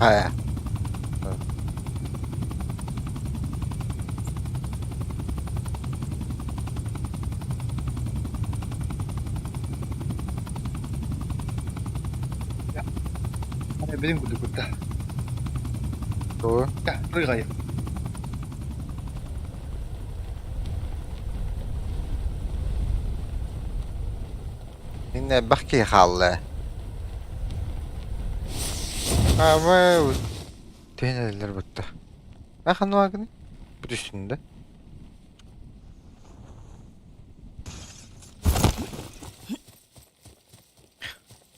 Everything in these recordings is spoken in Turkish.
Kaya. Ya. Benim kudu. Tuh. Ya, pergi kayo. Yine bak ki halle. Ama deneler bitti. Ben kanı vakını bu üstünde.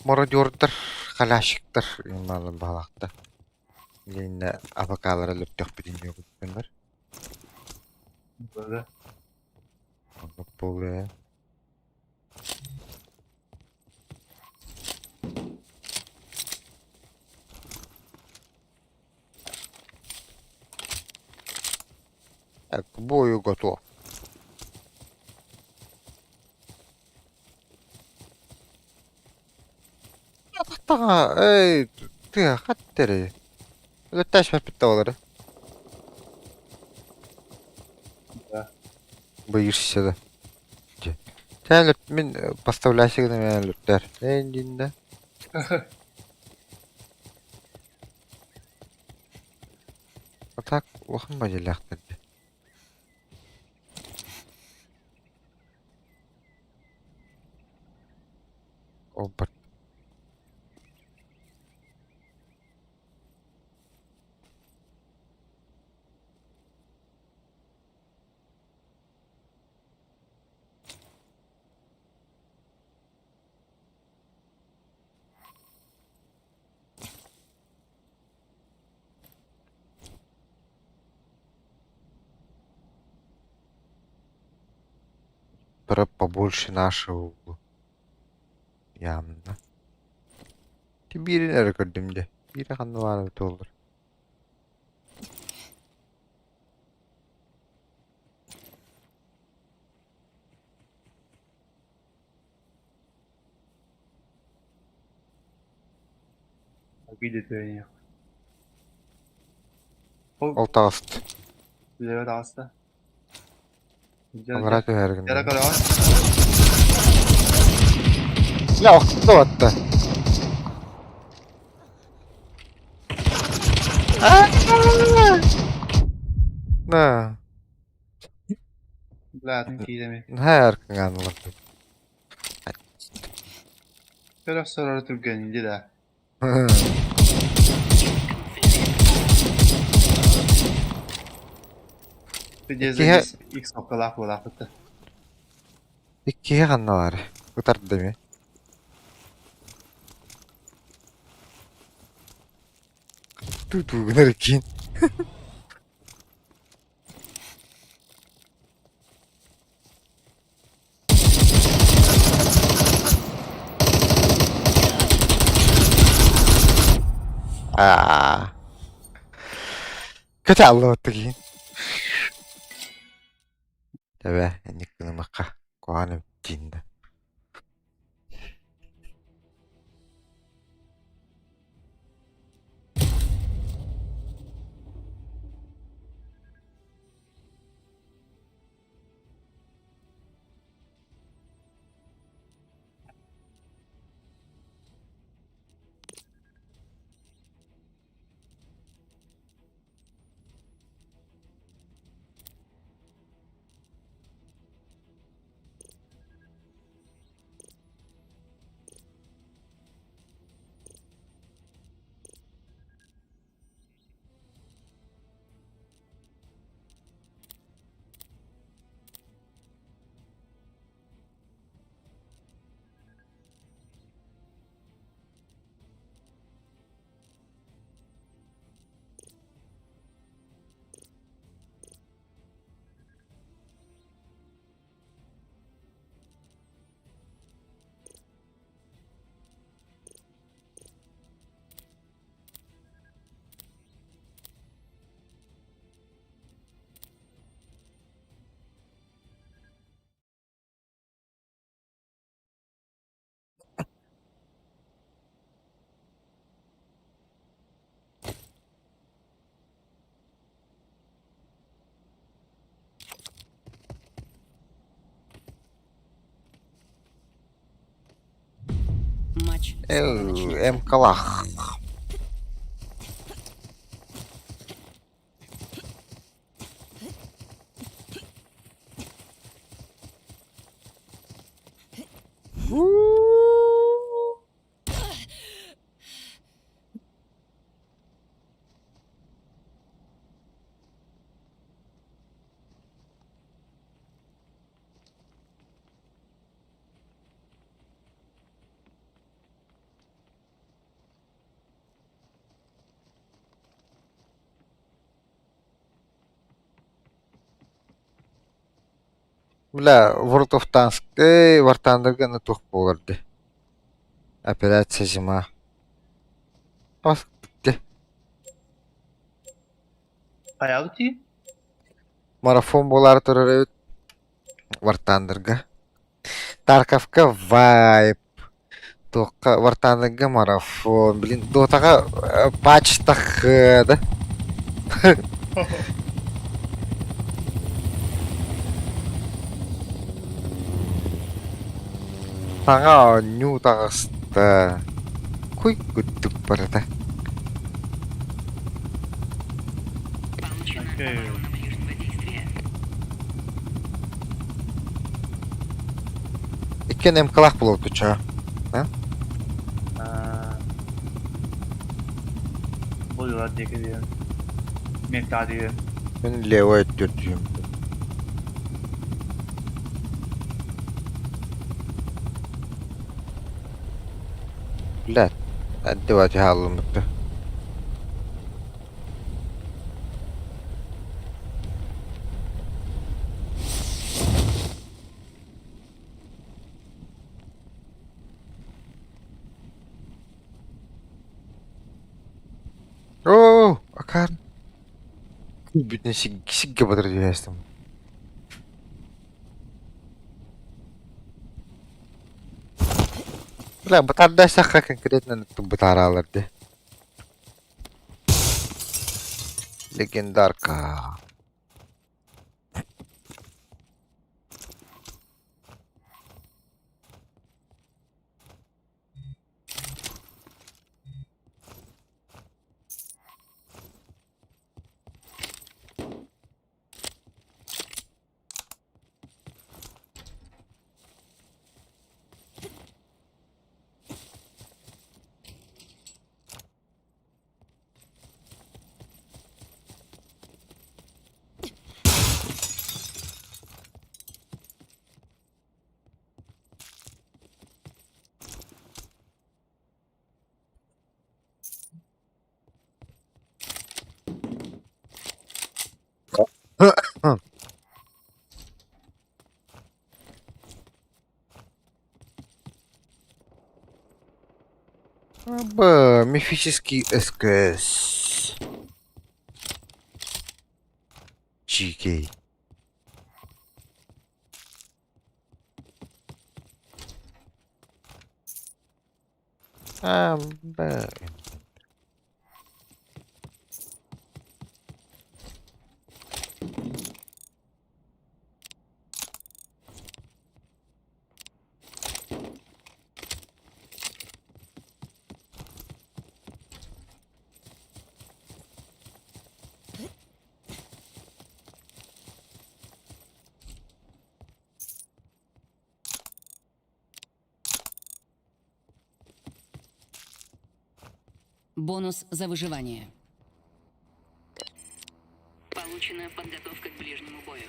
Mora diyordur. Kalaşıktır. İnanın balakta. Yine abakalara löptük bir dinliyor bunlar. Böyle. Bak böyle. Bu oyu готов. Hatta tüh hatteri. Löpteş bitti oları. Ya. Боишься, да? Sen min поставляйся на меня лütler. Endinde. Atak vakın bacalaktır. O bir. Пора побольше нашего yanında. Birini gördüm de. Biri kanı var öte olur. Video dönüyor. O Olta astı. levet hasta. Olarak her gün. Yara kadar var. Ya okta da battı. Ne? Latin kidemi. Her gün anladım. Biraz sonra Türkiye'nin indi de. Bir İkiye, cezeniz X noktalar bu lafıttı. ikiye kanı var. Kurtardı değil mi? Tutu nerkin. Aa. Kötü anlamadık yine. Tabii. Yani kınamaka. Kuanım cinde. помочь. Снова начнется. Эмкалах. Бля, World of Tanks. War Thunder'га на тух болырды. Операция зима. Бас битти. Ayağı ti? Марафон болар турар War Thunder'га. Тарковка вайп. Тоққа War Thunder'га марафон. Блин, Дотаға патч тахыды. Тага ню тагыста. Куй күттүк барда. Получена Окей. оборона ближнего действия. Иккен эмкалах болуп ча. Buyurlar diye gidiyor. Mekta diyor. Мен лево өттүрдүм. Бля, аддыбати халымытты. Оо, акар. Бүтүн сигге батыр диястым. Бля, батарда саха конкретно батараларды. Легендарка. Мифический СКС. GK. Бля. Бонус за выживание. Получена подготовка к ближнему бою.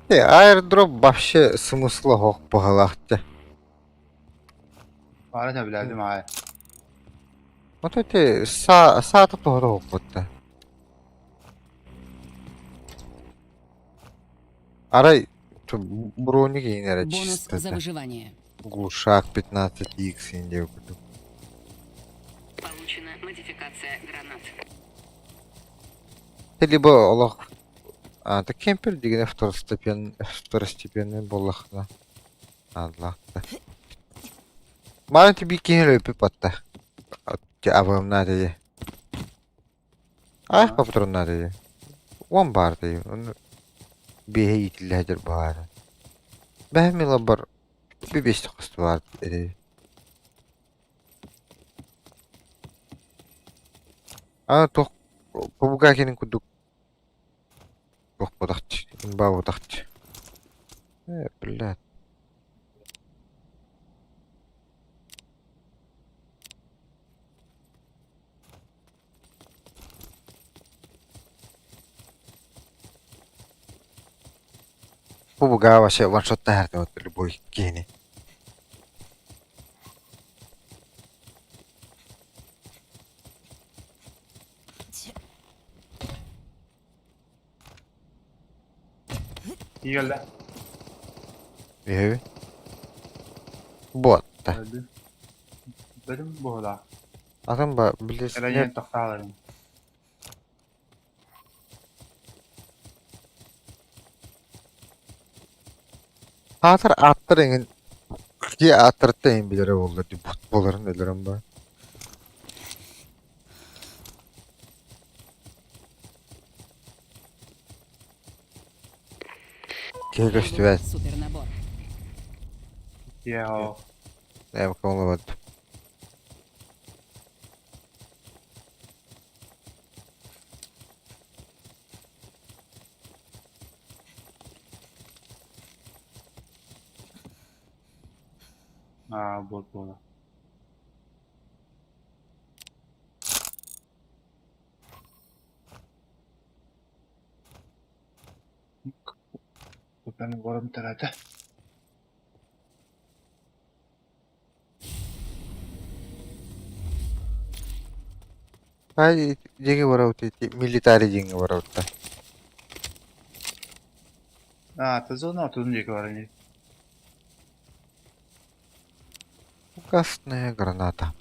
Airdrop вообще смысла хох погалахте. Hala bilerdim ha. Вот эти саата тоғыры оқытты. Арай, броник инер Бонус за чисто. выживание. Глушак 15X инде оқытты. Получена модификация гранат. Ты либо олох... ты кемпер дегене второстепенный боллахна. Аллахта. Марын ти биккен өпіп батта. Абым надеде. Аяқ патрон надеде. Он бар дейі. behe yitillädir bari. Behem yıla bar bir beşte kustu var. Ana tok Pabuga kenin kuduk tok bodakçı. Ba bodakçı. Billah. Pabuga başa one shot da her de boy keni. İyi geldi. Behe. Bot da. Öldü. Benim bu ola. Adam ba bilirsin. Hele yeni takta alırım. Hatır attırın. Ki attırtayım bilere oldu. Futbolların nelerim ba. Ki göstüver. Супернабор. Yo. Ne bakalım olamadı. Bot bu ola. Bu benim varım terete. Ay jenge warawti military jenge warawta. Тезон отун жеке бар эне. Красная граната.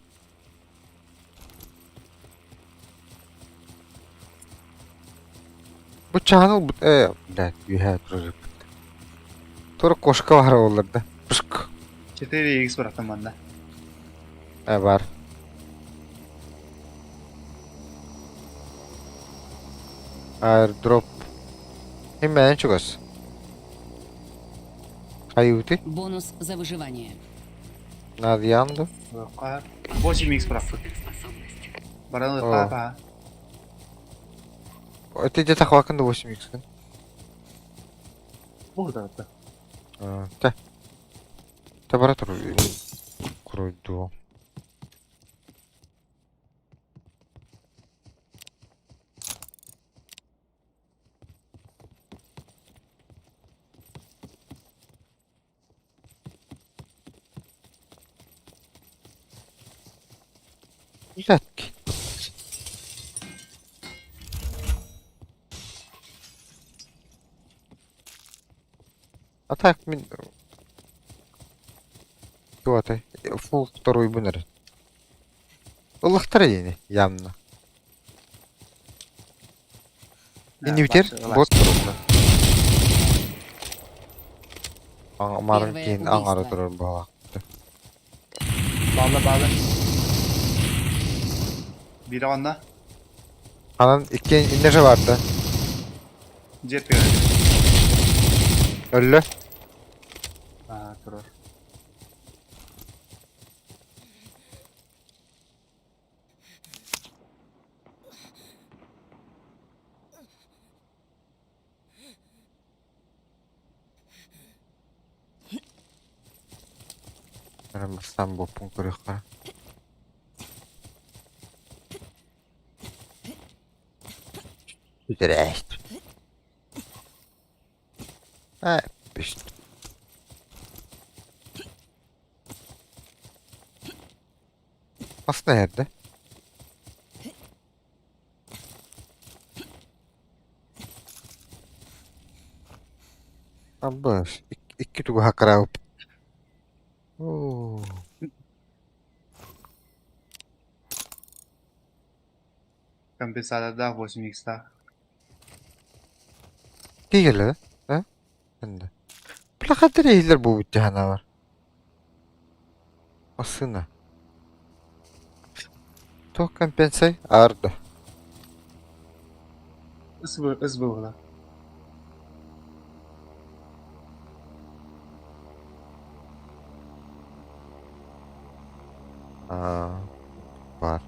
Bu channel блядь, you have to. Sonra koşka var olurdu. Pışk. 4x bıraktım ben de. Var. Airdrop. Hemen çok az. Hayuti. Бонус за выживание. Nad yandı. Bırakar. 8x bıraktım. Суперспособность. Bana da Oo. kapa. Ötece takvakında 8x. Burada da. Te. Temperatur kuruydu. Güzel ki. Атак мен Туата. Фул второй бунер. Улахтарение явно. И не битер. Бот турында. Аңмарын Первое кейін убийство. аңары турар бала. Bağla. Biri onda. Анан iki иннеже vardı. Jet göre. Öldü. Durur. Ben bastan bu punktu yukarı. Direkt. Ha, işte. Aslında nerede? Abbas. İki tugu hakara. Oo. Compensada da 8x da. İyi geldi. Ha? Ben de. Plakadır iyiler bu bütçehana var. Aslında. Çok kompensay ağırdı. Is bu ola. Aa, var.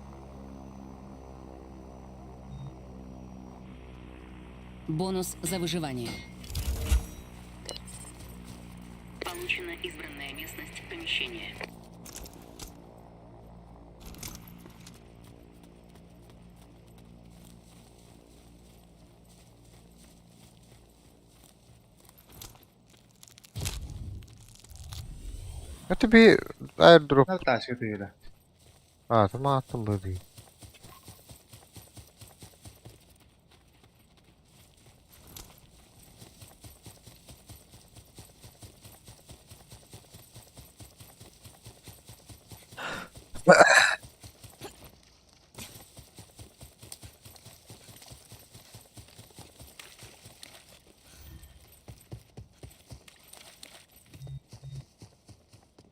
Бонус за выживание. Получена избранная местность помещения. Это bir airdrop. Ne taş götüyle. Atıma attım bu değil.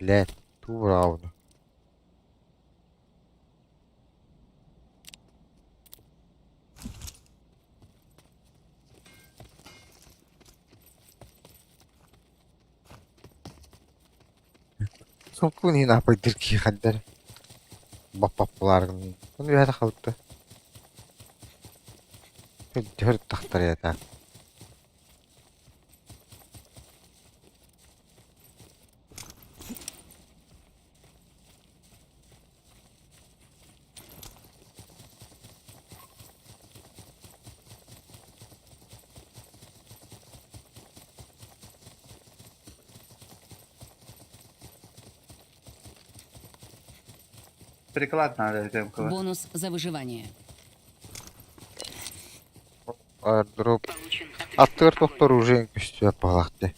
Let. Tu bravo. Sonkun yine yapaydır ki kadar. Bap. Bunu bir hata kalıptı. Dört taktar yeter. Прикладно dedim kılı. Бонус за выживание. Airdrop. Получен ответ. Attır doktor уже üstü yapalaktı.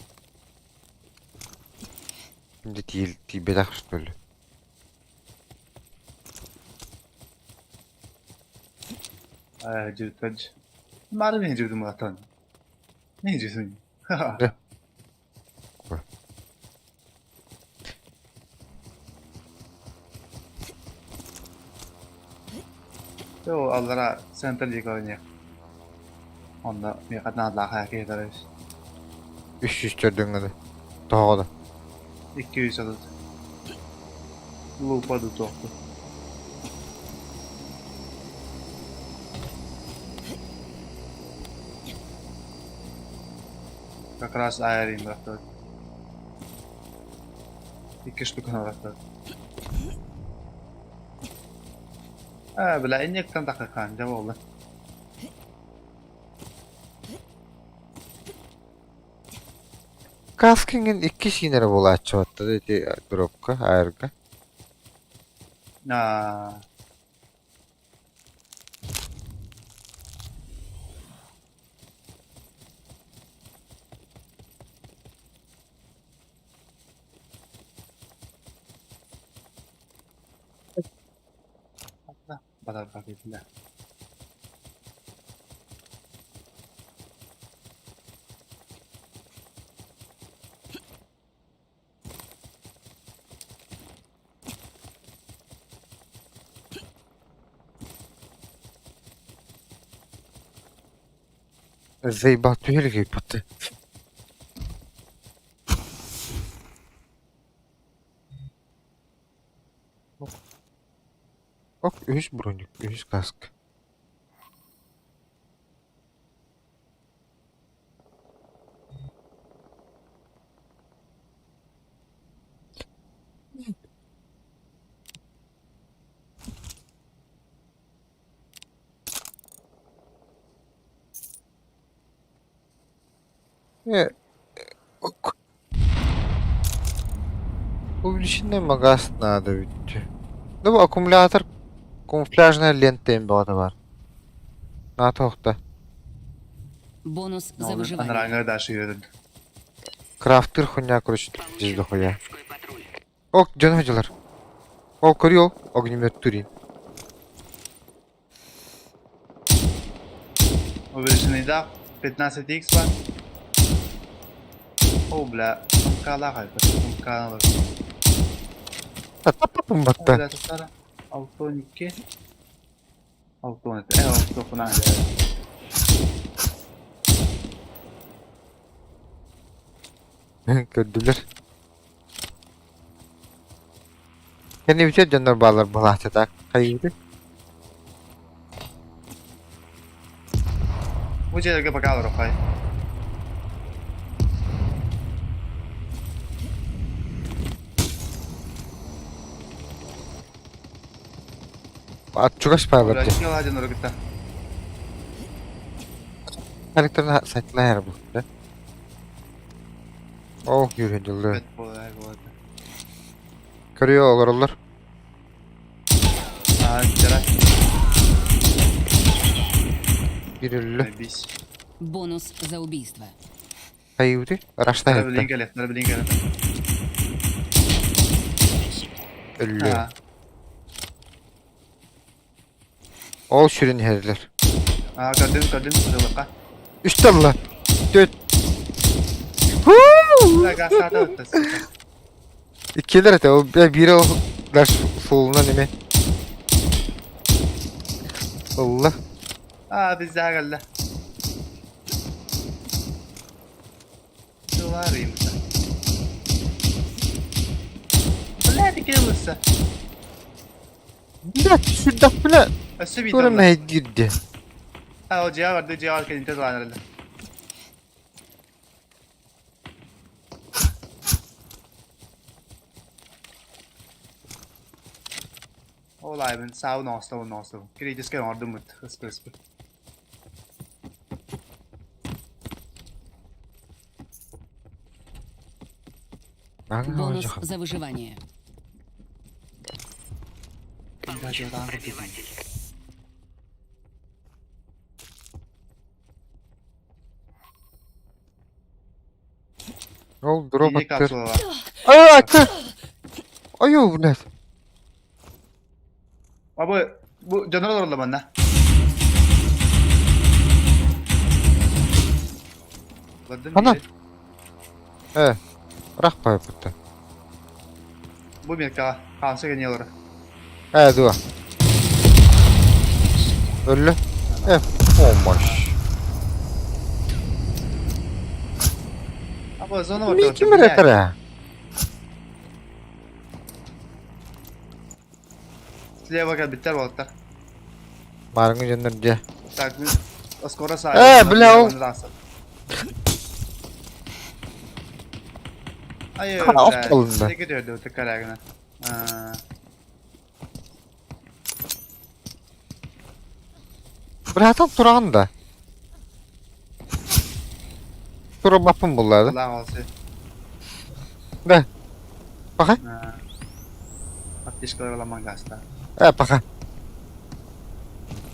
Şimdi değil belak что ли. Cüvdüc. Mari ne cüvdüm atan? Ne cüvdün? Ne? Koy. Yo allara center liga oynuyor. Onda bir kadar daha kayak ederiz. 300 çördüğünde. Daha da. 200 adet. Lupa tuttu. Как раз айрин бıraktı. 2 штуканы bıraktı. Bile injekten takı kanca oldu. Kaskingin 2 sinere bola açıvattı dedi dropka ayırga. Aa, badar paketiyle. Zeybat öyle gibi patı. Bak 3 bronik, 3 kask. Ok. Увеличение магаз надо ведь. Ну, аккумулятор камуфляжная лента им была var. Na toxta. Бонус Ne за oldu? выживание. Anıranga da şey yürüdü. Крафтер хуйня, короче, Получен здесь дохуя. городской патруль. Ok, canı hocalar. O kırıyor. Огнемет турин. Увеличенный да, 15x var. O bile, kala kaydı. Kala. Tapapım O batta. bile tutar. Auto 2. Auto ne? Auto falan. Gördüler. Kendi bitiyor canlar bağlar balahçı tak. Kayıdı. Bu жерге пока алып кай. At çukaş pay Ulan verdi. şey olacak nuru gitti. Karakterini saytla her bu. Oh yürüyündüldü. Evet bu oldu. Görüyor olur. Ha, Cerat. Girildi. Biz. Бонус за убийство. Kayıdı. Araçta Nere yaptı. bilin gelet, nere bilin gelet. Öldü. Ha. Ol şirin herler. Ha, gördüm. Kızılıkka. Üst Allah. Dört. Ya gazete öttü. İkiler ete o biri o ders soluna nime. Allah. Ha, biz daha geldi. Şu var ya mesela. Hadi gelirse. Ya şurada bile Ösü bir görmeye girdi. Ha, o cevap vardı. Cevap kendinde dolan herhalde. Olay ben sağ nosta. Gideceğiz ki orada mı? Hıspı. Бонус за выживание. Получен пробиватель. Ne oldu drop Yine attı. kapsula var. Ay attı. Ay bu ne? Abi bu canavar orada bana. Ana. He. Bırak pay yaptı. Bu bir ka kansa geliyor. He dua. Öldü. He. Olmuş. Abi zona var. Bir iki metre. Слева как bitter voltlar. Marın canlar diye. Так, скоро сай. бля, Hayır. Ha, aptalım ben. Ne gidiyordu o karagına? Bırakın durağın da. Dura bakın bunlarda. Allah olsun. Ne? Bakın. Ateş karalaman gasta. He bakın.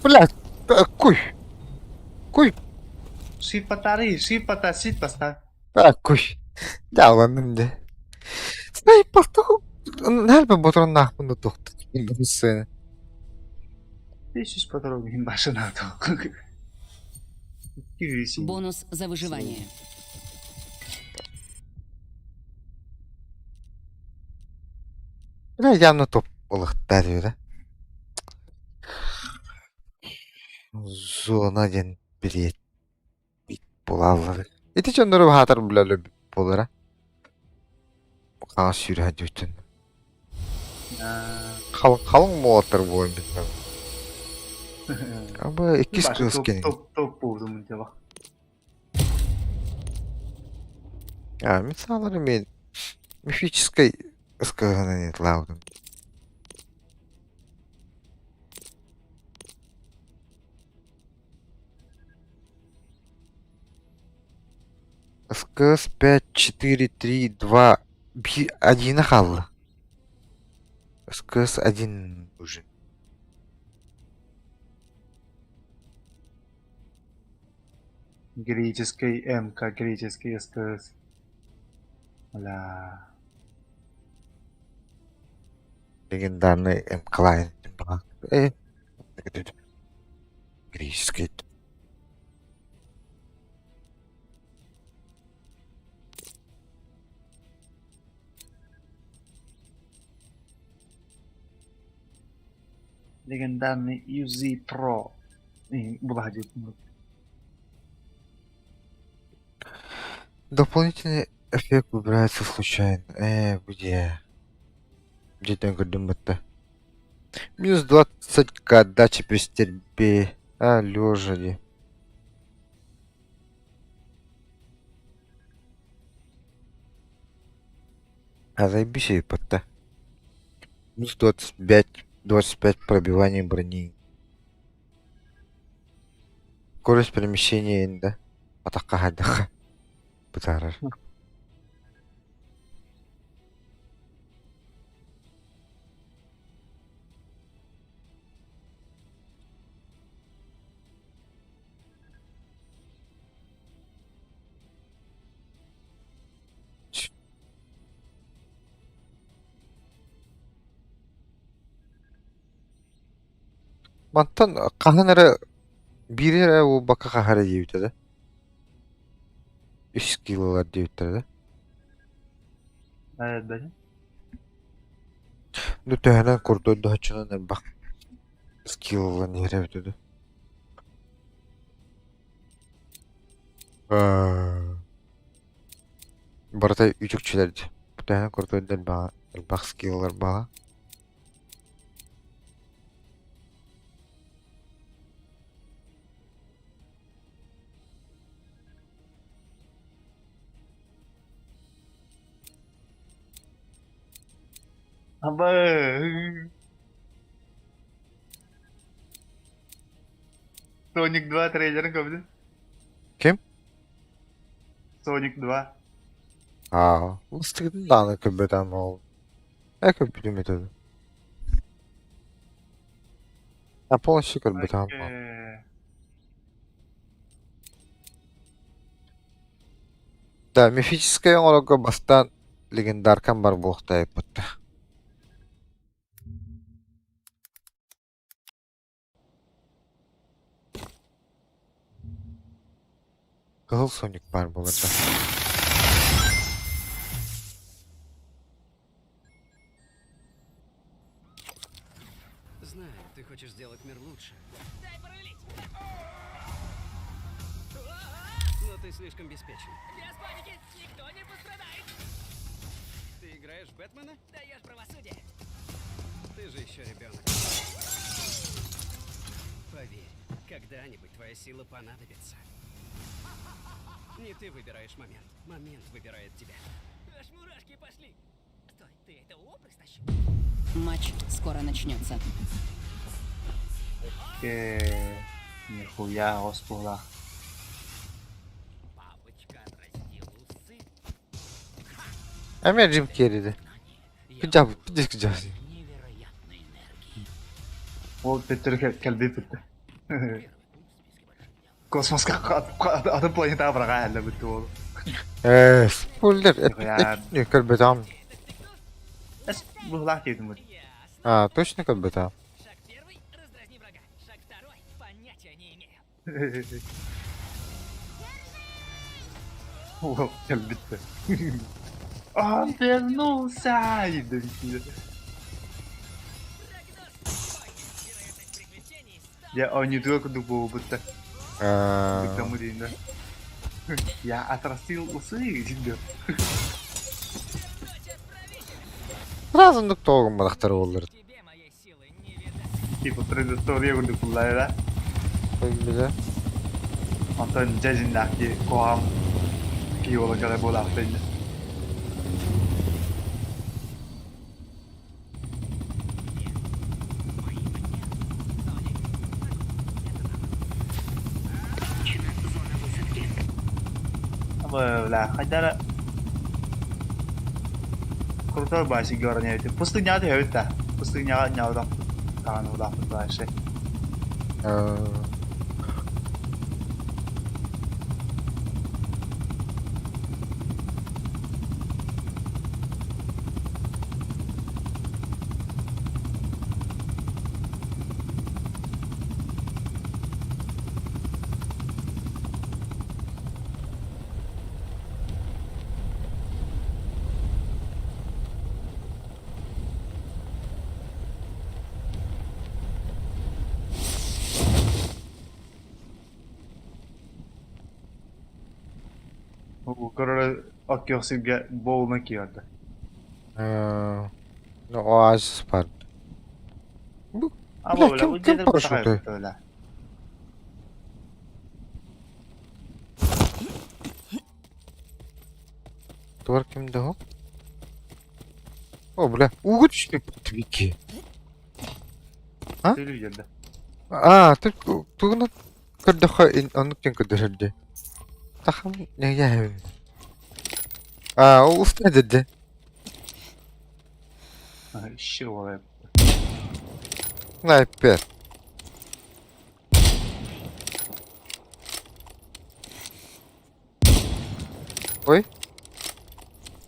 Bırak. Kuy. Kuy. Sit patari, sit pasta. Bırak kuy. Dağlandım de. Sniper to. Nerede botron nakmını doktu. Bilmiyorum seni. Hiç patarogin başına to. Girisin. Бонус за выживание. Ne yanına top ılık derdi de. Zona gen biri bit bulalları. Eti canları hatar bulalım bolara. Kaas yürü hadi bütün. Kalın mı otur bu oyun bilmem. Ama ikiz kız gene. Top buldum acaba. Ya misalları ben мифической сказанной лаудом. СКС 5, 4, 3, 2, 1 қалды. СКС 1 уже. Греческий МК, греческий СКС. Ла. Легендарный М. Клайн. Греческий. Легендарный UZ Pro. Булаги. Дополнительный эффект выбирается случайно. Где? Жетен көрдім бітті. Минус 20 отдачи при стрельбе. А, лежа ли. А заебись ей бітті. Минус 25 пробивание брони. Скорость перемещения енді. Атаққа хайдаға. Бітарар. Мантан қағанары бирер о бака қағары дейбітеді. 3 килолар дейбітеді. Evet benim. Нүтәһенән кордонда хачынан бак. Скилллар нере бітеді. Барытай үтікчілерді. Нүтәһенән кордондан бак скилллар баға. Ama Sonic 2 trailer'ını gördün. Kim? Sonic 2. Мыстыгдың даны көббетан ол. Көббету методы. Полностью көббетан ол. Да, мифическая олога бастан легендаркан бар болықтай бітті. Қызыл Соник бар болырда. Знаю, ты хочешь сделать мир лучше. Дай порулить! Но ты слишком беспечен. Без паники! Никто не пострадает! Ты играешь в Бэтмена? Даешь правосудие! Ты же еще ребенок. Поверь, когда-нибудь твоя сила понадобится. Не ты выбираешь момент. Момент выбирает тебя. Аж мурашки пошли! Стой, ты это опыт стащил? Матч скоро начнется. Нихуя, господа. Бабочка отрастила усы. Әмер Джим Керриді. Күджабы, күджес күджабы. Невероятной энергии. O Peter kalbi bitti. Kosmoska adı planeta bırak hala bitti oğlum. Spoiler. Ya. Не, көббетан. Es ruhlar yedim bu. Ясно. Точно көббетан. Шаг первый — раздразни врага. Шаг второй — понятия не имею. O kalbi bitti. Anternusa yedim şimdi. Вероятность приключений 100. Ya oynadığı kadar bu bitti. Bitti mı diyeyim de. Ya atrastil usu şimdi. Разындық тоғын бадақтары олыр. Тебе моей силы не видать. Tipo traduttorya kurdu kullayla. Bize. Anton jajindaki koam kiyola kala bolaqtaydı. Ama là хотя крутой басик горня это. Пустыня это. Пустыня няудам. Кану да дальше. Bu kadar akıyorsun boğulmak yiyordu. No oasis var. Bu Abo Bля, öyle, kim- bu kim dedir paraşütü? kutaka öyle. duvar kimde o? O bля. Uğur düştü tabii ki. Söyle geldi. Тут тугна каддаха ин ануктен каддашадde. Тахам не я. Уста dedi. Şir olay. Снайпер. Ой.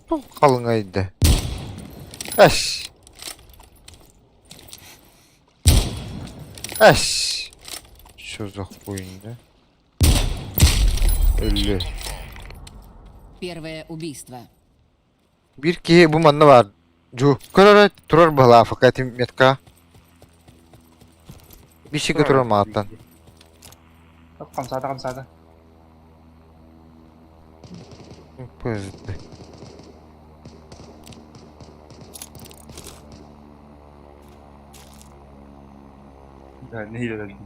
Çok kalınaydı. Eş. Eş. Что за хуйня? 50. Первое убийство. Bir ki bu manna var. Ju. Körere turar bala fakat metka. Bir şey götürür mağatan. Kamsada kamsada. Pızdı. Ne hileli.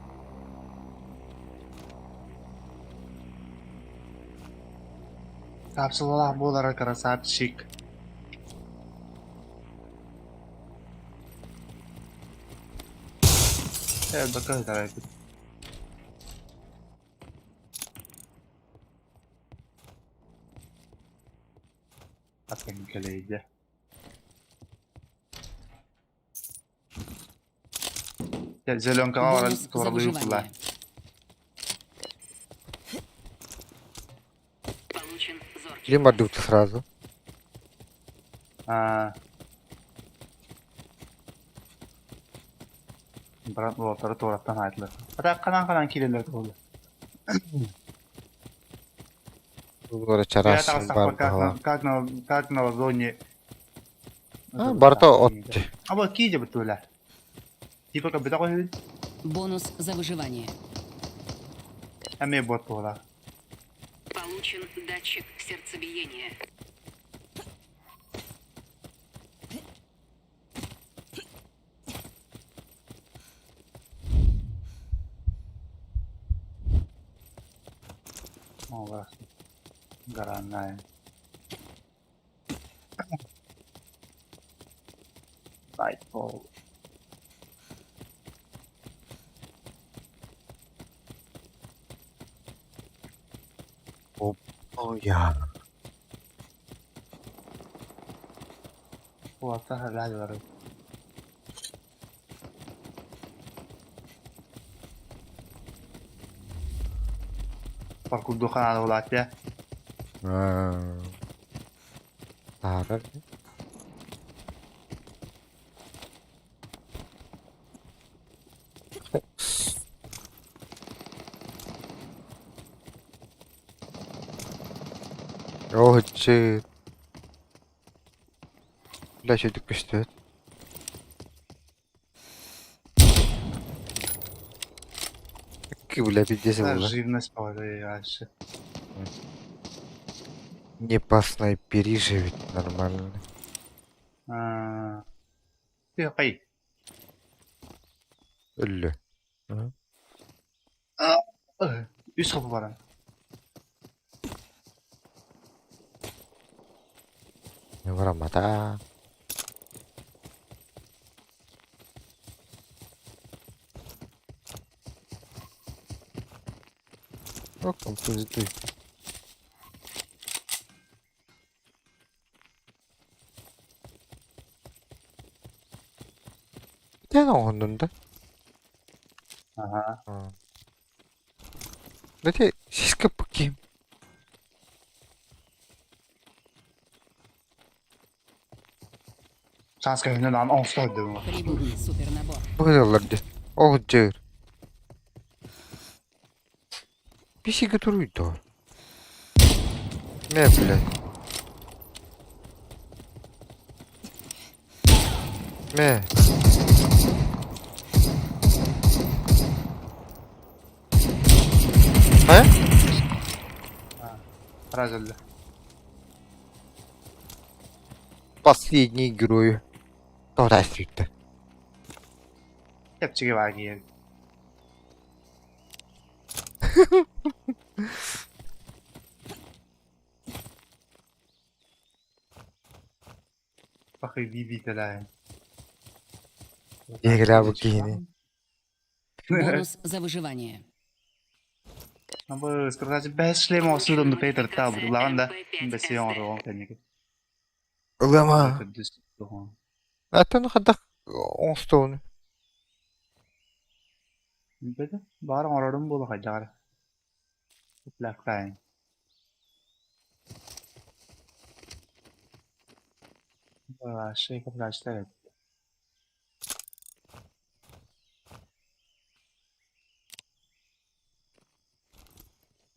Kapsulalar bu olarak красавчик. Evet bakalım tabii. Bakın geleydi. Ya Zelenka var, Бонус за torbayı выживание. kullan. Получен зоркий. Или мордуйте сразу. Брат, bu tarafı toraptan aytılır. Hatta kanan kileler oldu. Bunlara Я çarası там var как daha. как на зоне. Barta отты. А вот киде бутуля. Типа как бы такой, Бонус за выживание. а мне бот пола. Получен датчик сердцебиения. О, раз. Гаранная. Nightfall. Oh ya. Bu hafta helal var. Parkur dokan olat ya. Tarar. Oh shit. Бля, что это стоит? Бля, пиздец Her было. живность повышается. Не по снайпери же ведь нормально. Ты какой? Ölü. Üst kapı var. Ne var ama da. Yok kompozitör. Bir tane onun da. Aha. Hadi siz kap bakayım. Şans köyünden an onsta diyorum. Прибыл супернабор. Buralarda. Oh cır. Bir şey götürüyordu. Ne bile. Ne? Ha? Разылды. Последний герой. Doğru sürdü. Kepçeği var ki. Bakayım bir de lan. Игра в гене. Бонус за выживание. Ama скажите, бешле мосу донду Peter tabu. Ulan da besi yonru tani. Ulama. Kudüs. Zaten kadar 10 stone. Bede bar oradan bolu kacar. Plak kain. Şey kaplaştı evet.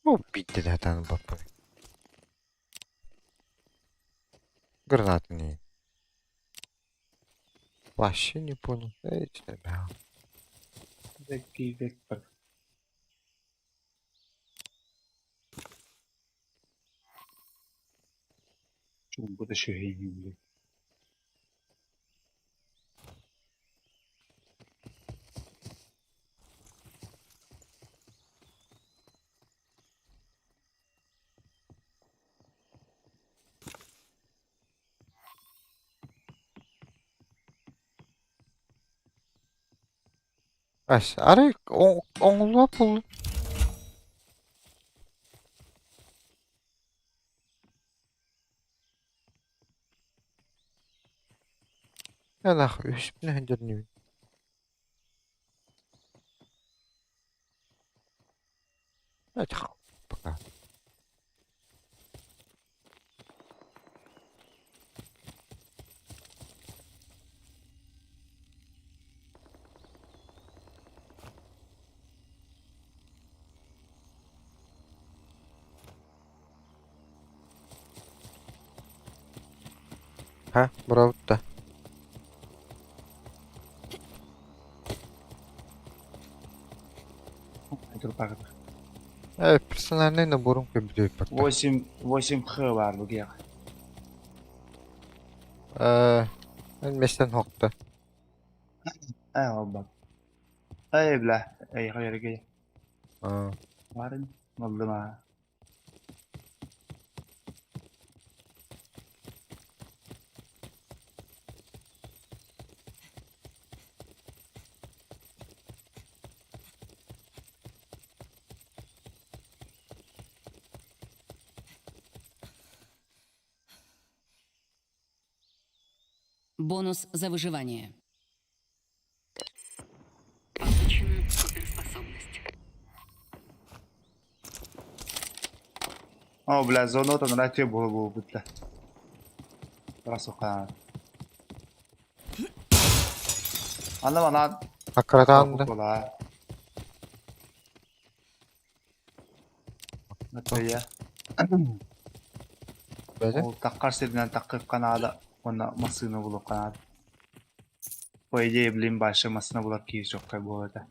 Ну, bitti zaten baba. Гранат не. Вообще не понял. Эти ребята. Zeki Vector. Bu da şey gibi. Aş, araya onluğa bul. Ya da 3000 hündürünü. Hadi bakalım. Ha, bravo da. Dur bakalım. Evet, персональный набором кабелей пока. 8 H var bu giyak. Ben meşten hokta. Bak. Ay bla. Ay hayır gel. Aa, Varın. Vallahi ha. Бонус за выживание. Получена суперспособность. Bla zono to na cię bu butla. Rasuka. Anlama lan. hakikaten de. Kola. Nasıl ya? Böyle. O takkar serinden takıp kanada. Ona masını bulup kanada. Bu ece evliliğin başlamasına bulup ki çok bu arada.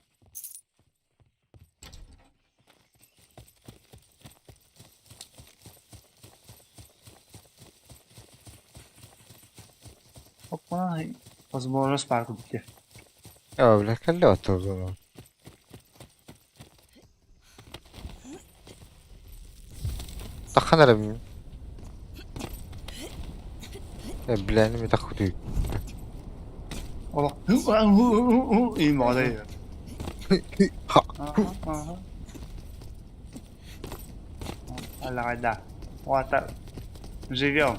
Hoppa. Возможность парку bitti. Ya bile kelli oturdu onu. Takanırım. Ya bileğini mi takıyor? Ola. İyi mi orada? Ha. Ладно. Вот так. Живем.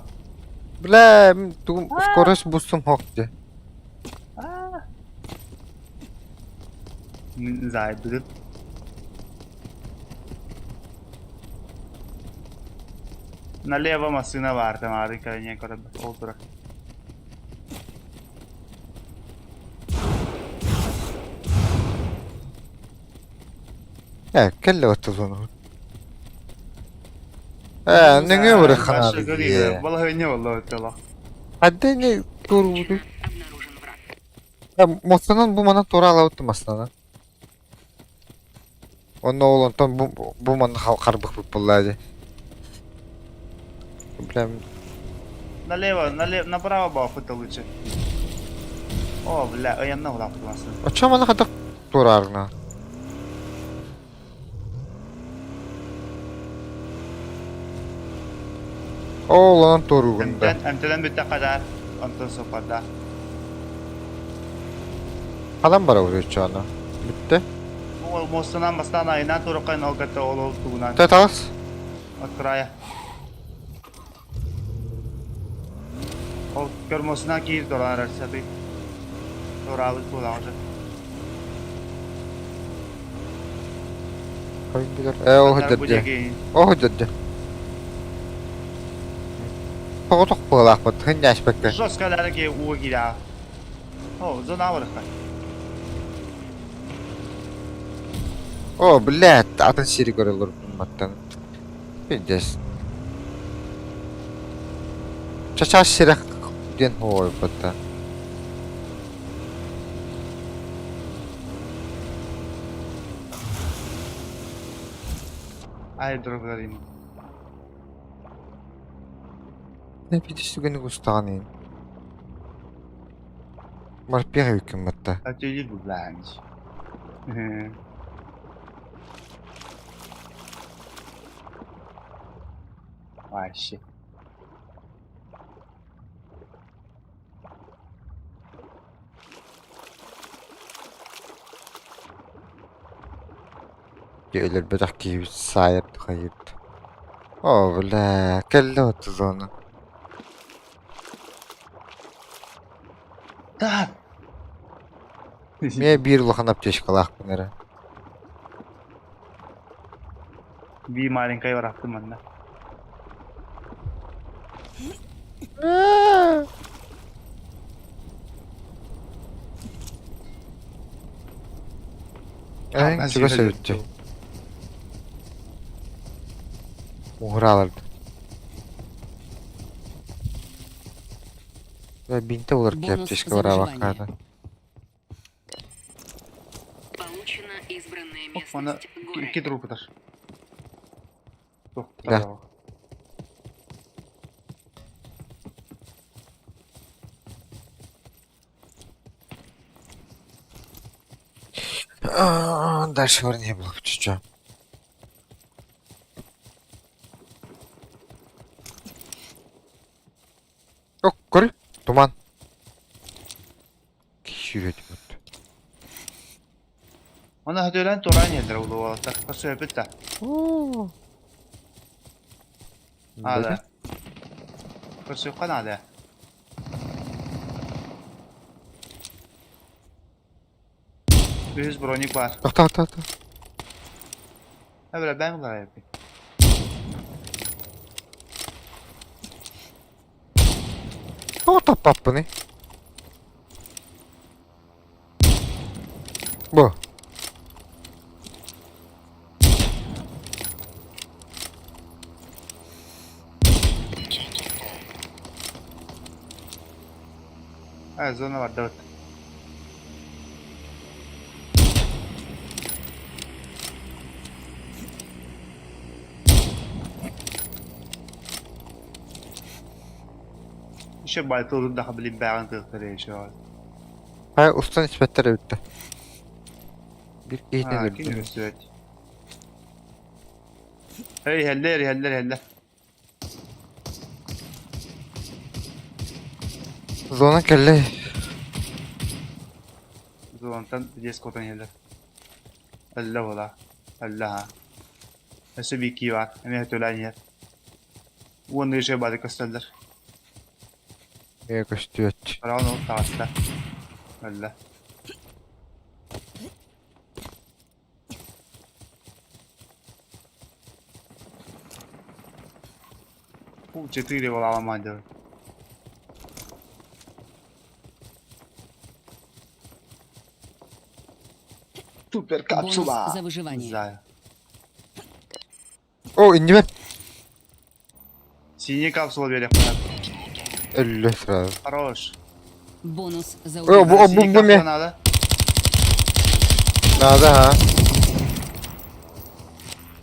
Бля, скорость бустом хокти. Зайду. Налево машина варта, мари, къде някъде отбра. Ya kelli oturdu onu. Ne bırakın abi diye. Vallahi ne vallahi ötela. Hadi ne doğru vurdu. Обнаружен враг. Ya Mostan'ın bu mana doğru alavuttum aslında. Onun oğlundan bu mana karbık futbollaydı. Прям Налево, направо бафу-то лучше. O bile yanına kulak tutmasın. Açamana kadar durarına. Oğlan torugunda. Emtelen bitti kadar. Ondan sopada. Adam bara vuruyor çağına. Bitti. Bu mosundan bastan ayından torukayın o gata ol tuğunan. Tetas. Oturaya. O görmosuna gir dolan arasında. Doralı tuğlanacak. Koyundular. O hüddetdi. O hüddetdi. Toğutuk bağlaq bıdı. Hın yaş bekle. Joskalara ki uğu gida. O zona vurukta. O bilet. Atın siri görülür bulmaktan. Bileceğiz. Çaçaş sirak den hoy bıdı. Ay duruklarım. Ne bilirsin günü gustanın. Marpiya hükümette. Atölye bu blanche. Vay shit. Gelir bırak ki sayır hayır. O bile kelle otuz onu. Da. Niye bir luhan apteş kalak bunlara? Bir malinkayı bıraktım ben de. En çıkı sevdi. Muhur alırdı. Ve binte olur ki Bonus apteş за kavara выживание. bakardı. Получена избранная Hop bana местность. iki trupudur. Yok, Gel. tamam. Дальше не было, чё. Yok, görü. Duman. Yürüdüm. Ona hadi ölen toran yerler ulu o. Takpa söhbet de. Oo. Hadi. Kursu kan hadi. Yüz bronik var. Tak. Ha böyle ben bunlara yapayım. O tapap bu ne? Bu. Ha zona var 4. İşte baytıldı daha bilin bağın tırtırı şu an. Hayır, usta nispetleri bitti. Bir iğne Ha, verdi. kim gösteriyor? Hey heller. Zona kelle. Zontan diye kotan heller. Allah ola. Allah ha. Nasıl bir ki var? Hemen ölen yer. Onu yaşaya balık kastarlar. Niye koştuyor? Para onu tavasta. Allah. Bu çetiri ola Almanca. Super Бонус kapsula. за выживание. Güzel. O indi ben. Синий kapsula böyle yapar. 50 sırada. Хорош. Бонус за О, выживание. bu Синий ne? kapsula надо. Nada ha.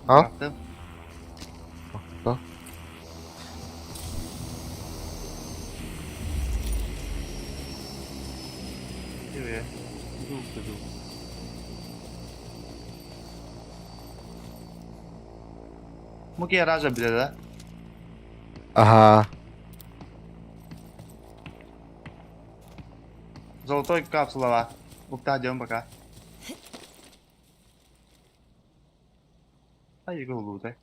Al. Bıraktım. Bak. Şöyle. Dur. Muki раза bile de. Aha. Золотой капсула var. Bukta diyorum baka. Hayır golu da.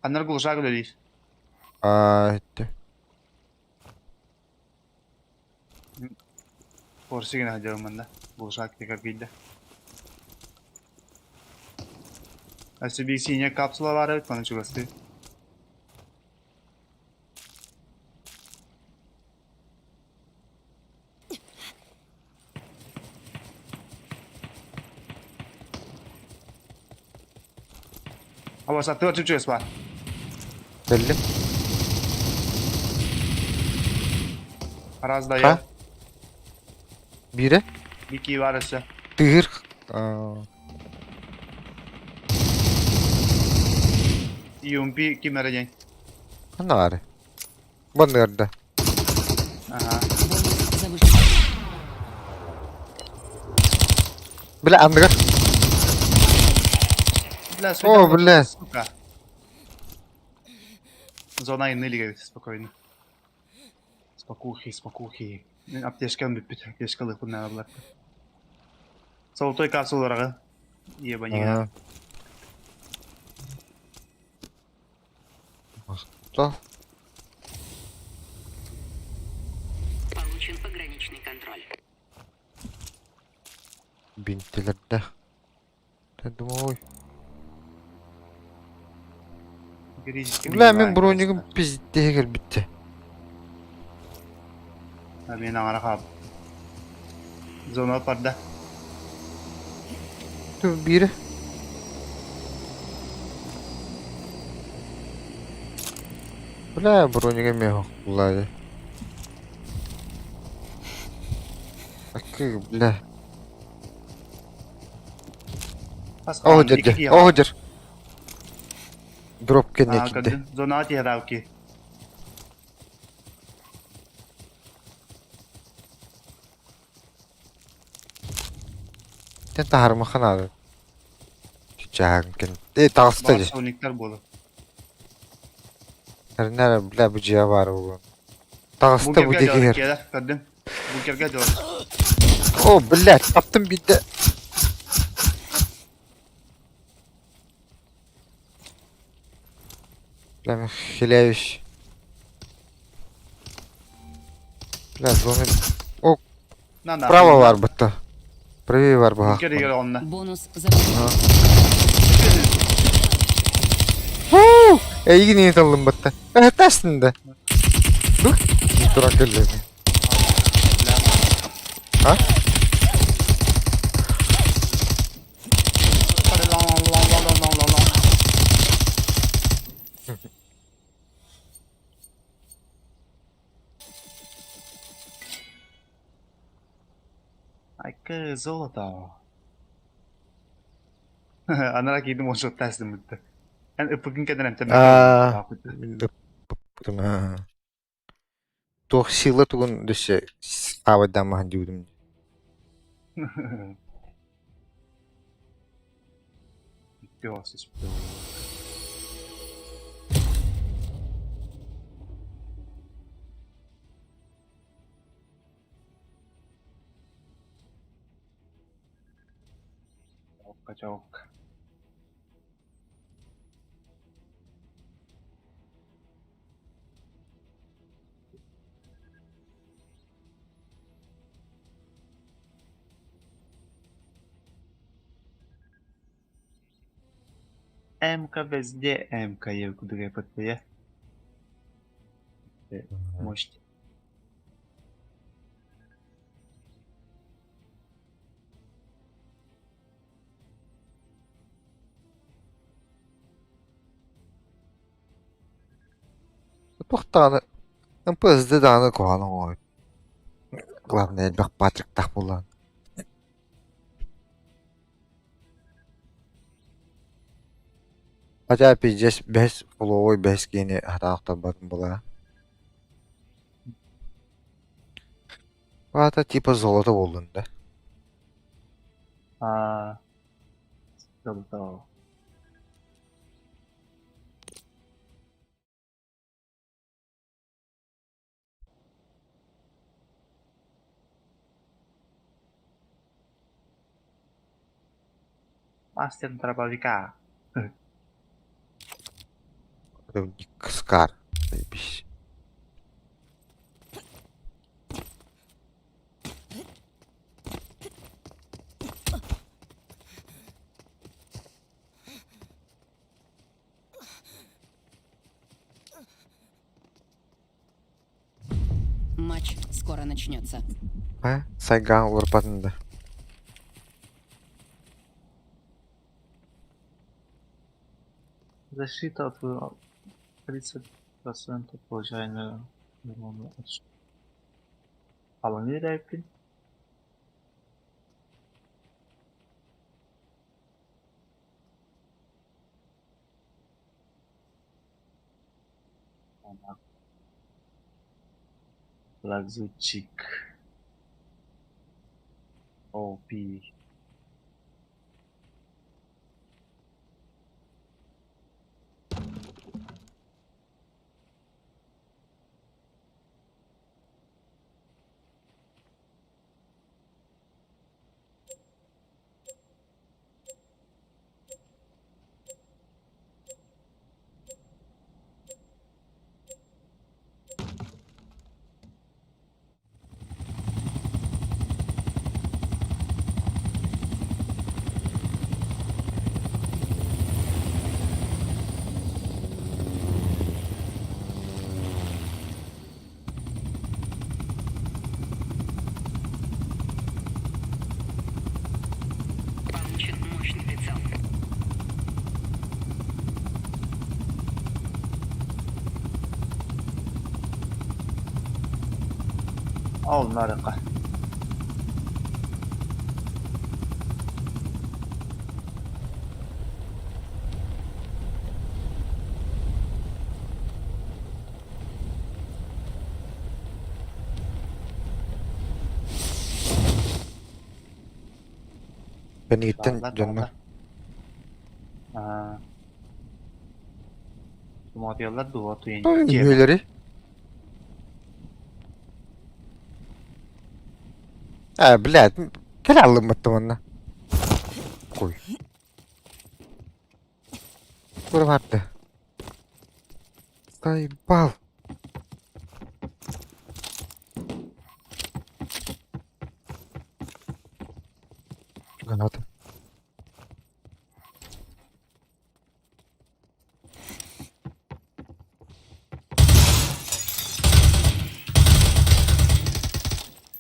Anlar guluşa gülüyoruz. Aydı. Porsi gene diyorum ben de. Guluşa tekrar giydi. Aslında bir sinyal kapsula var evet bana çok hastayım. Hava sattı var Türkçe var. Belli. Araz da Ha? ya. Biri. Bir ki var ise. Tığır. Aa. UMP kim vereceksin? Ne var? Bu nerede? Aha. Бонус за выживание. Bile andıgar. Бля, О, бля. Сука. Зона иные лиги, спокойно. Спокухи. Аптечкам бит, аптечкалык bunlar ablar. Золотой капсулаларга. Ебанига. Что? Получен пограничный контроль. Bintilerde. Dedim oy. Bile men bronigim pizdeye gel bitti. Abi nangara kap. Zona parda. Dur biri. Bile bronigim yok. Vallahi. Akı bile. Oh dedi. Oh der. Drop kene gitti. Zona ati haravki. Sen taharma kanadı. Çağırken. Tağısı da. Sonikler bolu. Her nere bile bu ciğer var bu. Tağısı da bu Bunkerga diyorlar diğer. ki kadın. Bunkerga diyorlar. Oh bile yaptım bir de. Bile hileviş. Bile zonu. O Nanda. prava var butta. Pravi var bu Bunker hak. diyor onunla. Бонус за выживание. İyi niyet aldım butta. Evet aslında. Dur. Durak öyle. Ha? Ай, золото. Анара кийdim onu çok tersim bitti. Yani ıpıkın kadar hem Aa. Bıktım ha. Tuh sila tuh düşe. Tawad mah diyorum. Göğsüz. Çok. МК везде МК є, куди я подпає. Можете. Тухтаны. Пызды даны коаны ой. Главное, бак патрик так булан. Acayip biz bes flowy bes gene hataqta bakın bula. Vata типа золото болдun da. Aa. Tamam. Master Trabavika. Скар. Заебись. Матч скоро начнется. Сайган урпатында. Защита от 30% получаемая нормально. Алан nereye yaptın? Лазутчик. OP. Получен мощный прицел. Al naraka. Ben gittin canım. Смотрела до tu Üyeleri. Блядь. Gel aldım onu. Koy. Vurma attı. Saybal. Granada.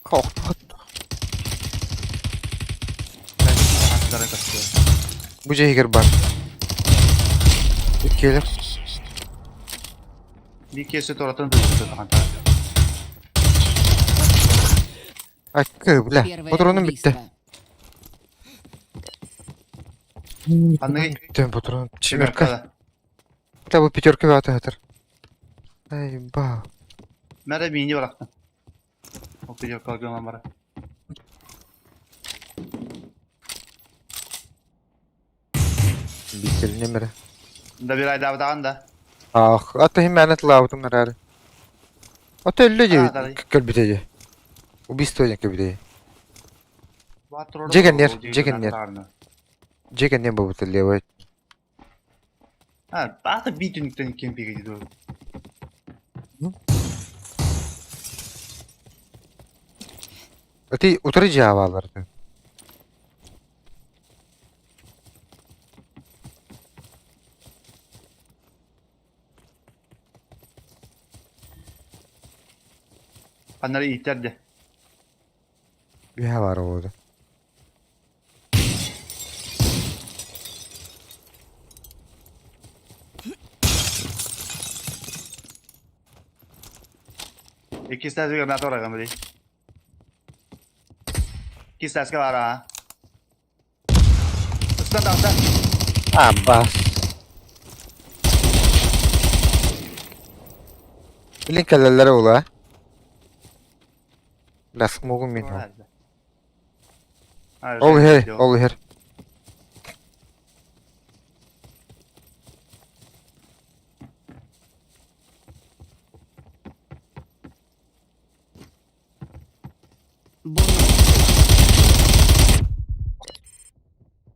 Korktu. Haklara katıyor. Bu cehir bak. Gelir. Bir kese toratını da tutuyor kanka. Hakkı bile. Первое Patronum убийство. bitti. Anlayın. Bitti patron. Çimerka. Çimerka. Hatta bu piterki ve atır. Saybal. Merhaba birinci bıraktım. Okuyacak kalkıyorum bana. Bitirine mere. Da bir ay daha da. Ah, ata himanet lavdım herhalde. Ata 50 gibi Daray. kalbiteci. Убийство не kalbiteci. Jegen ne bu levay. Ha, artık bir dönükten iken bir gidiyor. Ati oturucu havalardı. Onları iterdi. Bir hava var orada. İki stas juga nato rakam tadi. İki stas ke arah. Stas. Abbas. Bilin kelleleri ola. Las mogul men. Herhalde. Ol her, ol her.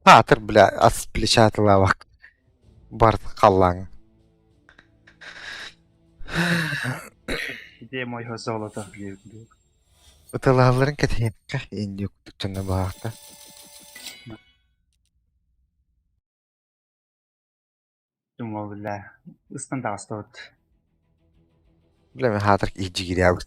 Hatır bile as bile çatıla bak. Bar kallan. Bir de moy hızlı olata. Itılağların keteyin. Indi yoktuk canına bağırdı. Dumma billah. Istan da astot. Bileme hatır iyice giriyor.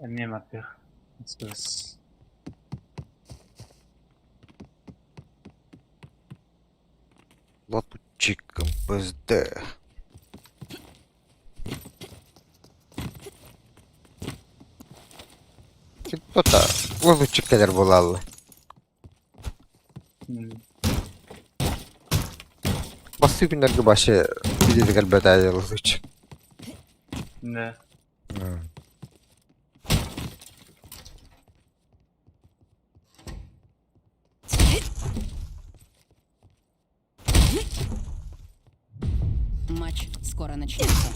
Emniye matbih. Spes. Лапучиком пизде. Tota, лапучик kadar bolalı. Bastı günlerge başı bilirdik elbette ayarlı için. Ne? Матч скоро начнется.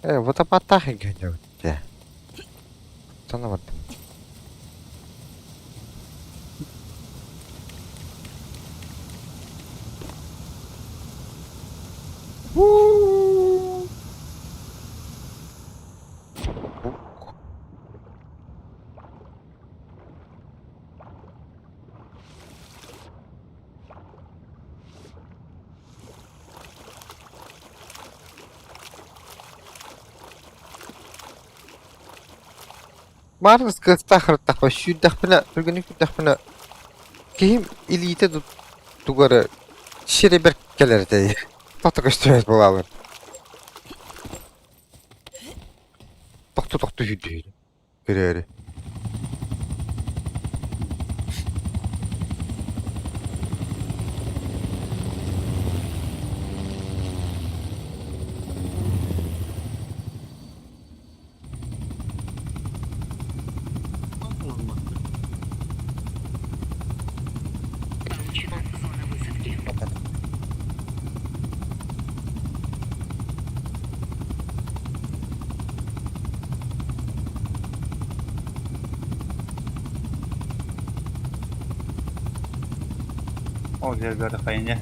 Вот а потахи гоню. Tanımadım. Marız kıstahır tahva şu dahpına örgünlük dahpına kim elite tugarı şire bir keler de tahta göstermez bulalar. Tahta hüdü. Görüyor. Получена зона высадки. O yerlerde kayınca.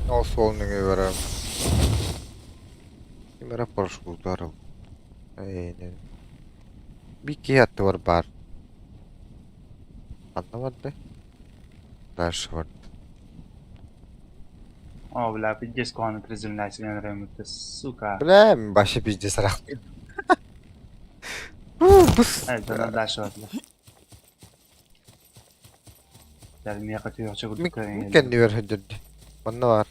O solunu görürüm. Kim rapor şurdarım. Aynen. Bir kıyatı var. Anlamadı. Дальше var. О, бля, пиздец, кого приземляйся, мне нравится, сука. Bilem başı bizde sarak. Это на дальше вот, бля. Gel miye katıyor, çabuk dikkat edin. Kendi ver hadi. Bana var.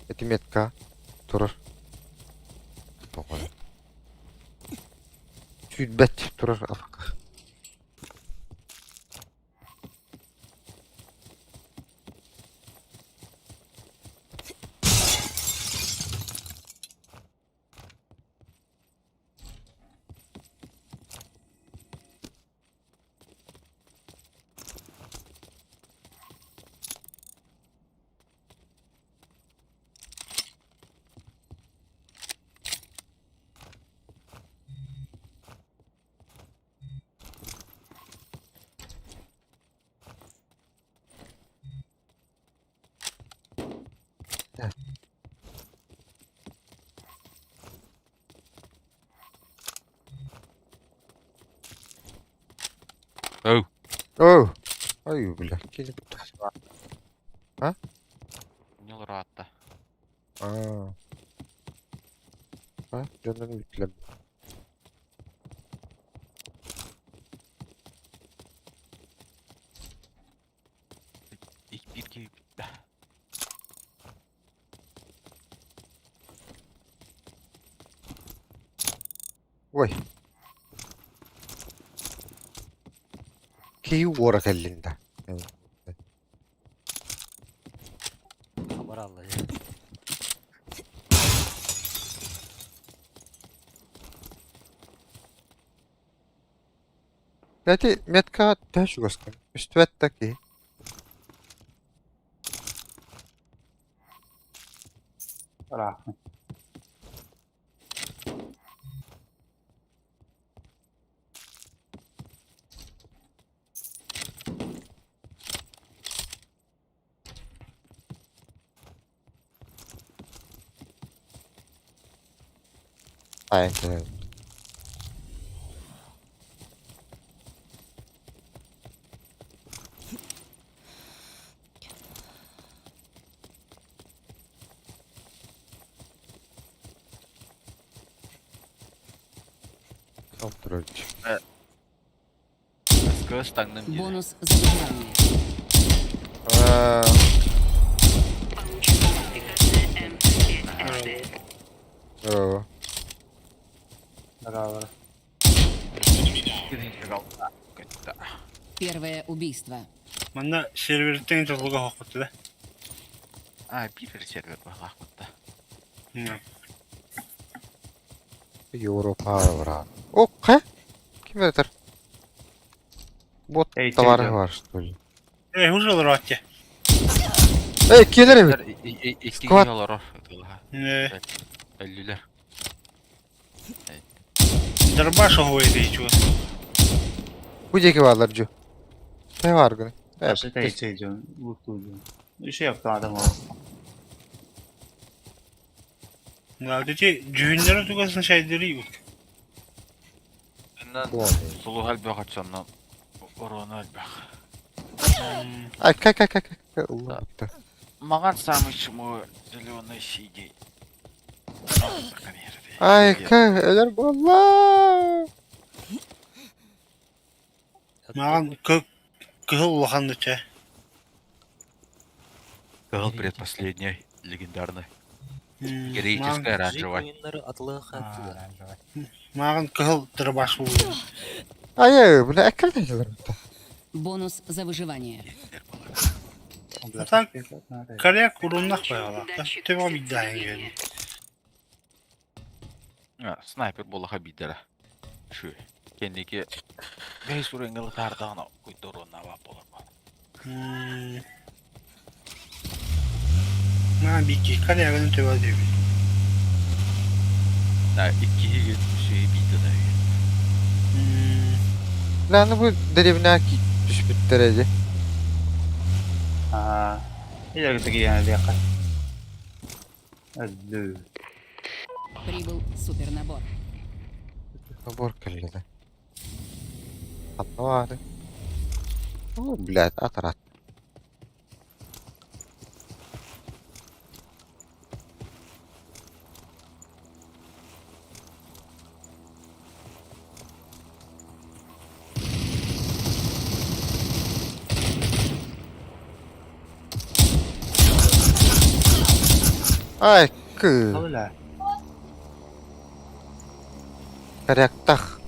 Etimetka. Durur. Bakın. Südbet durur afak. Oh. Oh. Ay bile. Kini kutu. Yol rahatta. Aa. Ha, canını yüklem. İlk bir gibi bitti. Oy. Ki vura kellinde. Kamera Allah ya. Hadi metka taş göster. Üstvetteki. Rahat. Aynen. Kontrolcü. Göz tanıdığım gibi. Бонус за выживание. Aa, Получена модификация М5СД. yo. Bravo. Birinci kaldı. Gitti. Первое убийство. Manda serverden tolga hoqutda. Ay bir server bak gitti. Europa var abi. Oka. Kim öder? Bot Hey, da var Twitter. var что ли? Huzur olur atya. Ey gelir mi? İki Squad. yol var. Ne? 50'ler. Darbaş o hoyde hiç o. Bu ceki varlar cu. Ne var günü? Evet. Başka hiç şey diyorum. Mutlu diyorum. Bir şey yaptı adam o. Sadece cühünlere tugasın şeyleri yok. Benden sulu halbe kaçandan. Orana halbe. Ay kay. Allah bitti. Mağan samışım o zilyon şeyi. Ay kay öler valla. Mağan kıhıl lahandı çe. Был предпоследний, легендарный. Героическая оранжевая. Oyunları adlı hatırlar. Mağan kıhıl darbaş bu. Ay bu ne ekran edilir mi? Бонус за выживание. Tak karıya kurulnak bayağı. Devam iddiaya geldi. Снайпер болаха бидера. Şu kendiki 5 urengel kardana kuyturuna va bolama. Mağan bir iki karıya gelin teva diyor. Na 2 şey bidera. Lan bu derevnaki düşmüş derece. Ha. İleride yani bir yakar. Әллі. Прибыл супернабор. Набор келді. Атмады. О, блядь, атырат. Ай, кы. Алла. Коряктах.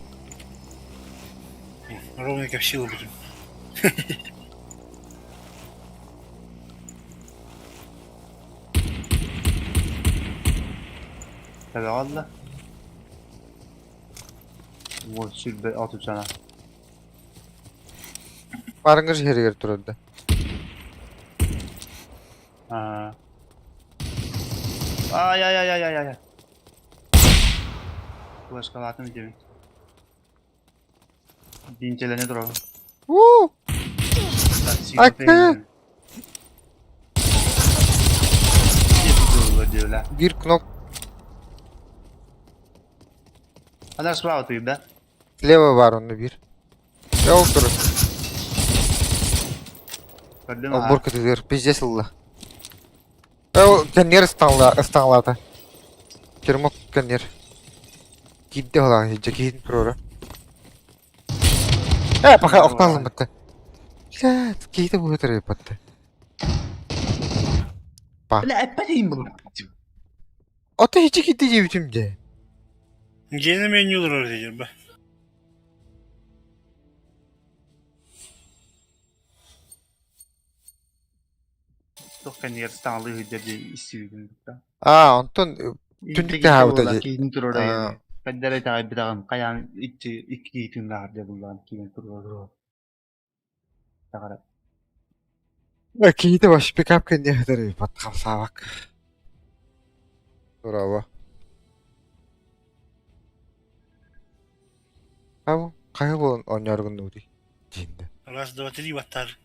Ровно как в силу будем. Tabii Allah. Вот, сюда atıp sana. Barıngır жерігер тұрады. Ha. Ay ay ay ay ay ay. Başka latın mı demin? Bincelene duralım. Ууу! Akı! Diyorlar. Bir knop Она справа ты, да? слева var onda bir. Ya oturur. Gördün mü? O burkut ediyor. Pizdes Allah. O kenyer ıstanladı. Kermok kenyer. Gitti ola. Jaketin prora. Paha oktalım bitti. Ya, gitti bu kadar yapıttı. لا أبدين bunu. O da hiç gitti cebimde. Gene menüler öğreteceğim ben. Çok kendi yarıstanlığı hüddedi istiyordum. Ondan tündük de havada. Keyin tur Aa. oraya. Kaddere tabi bir dağın. Kayan iki itin vardı bundan. Keyin tur oraya. Takara. Gitti baş pick up kenyer kadar yapıttı. Kalsa bak. Bravo. Abi, kaya bu oynargın nuri. Cinde. Раз, два, три, батар.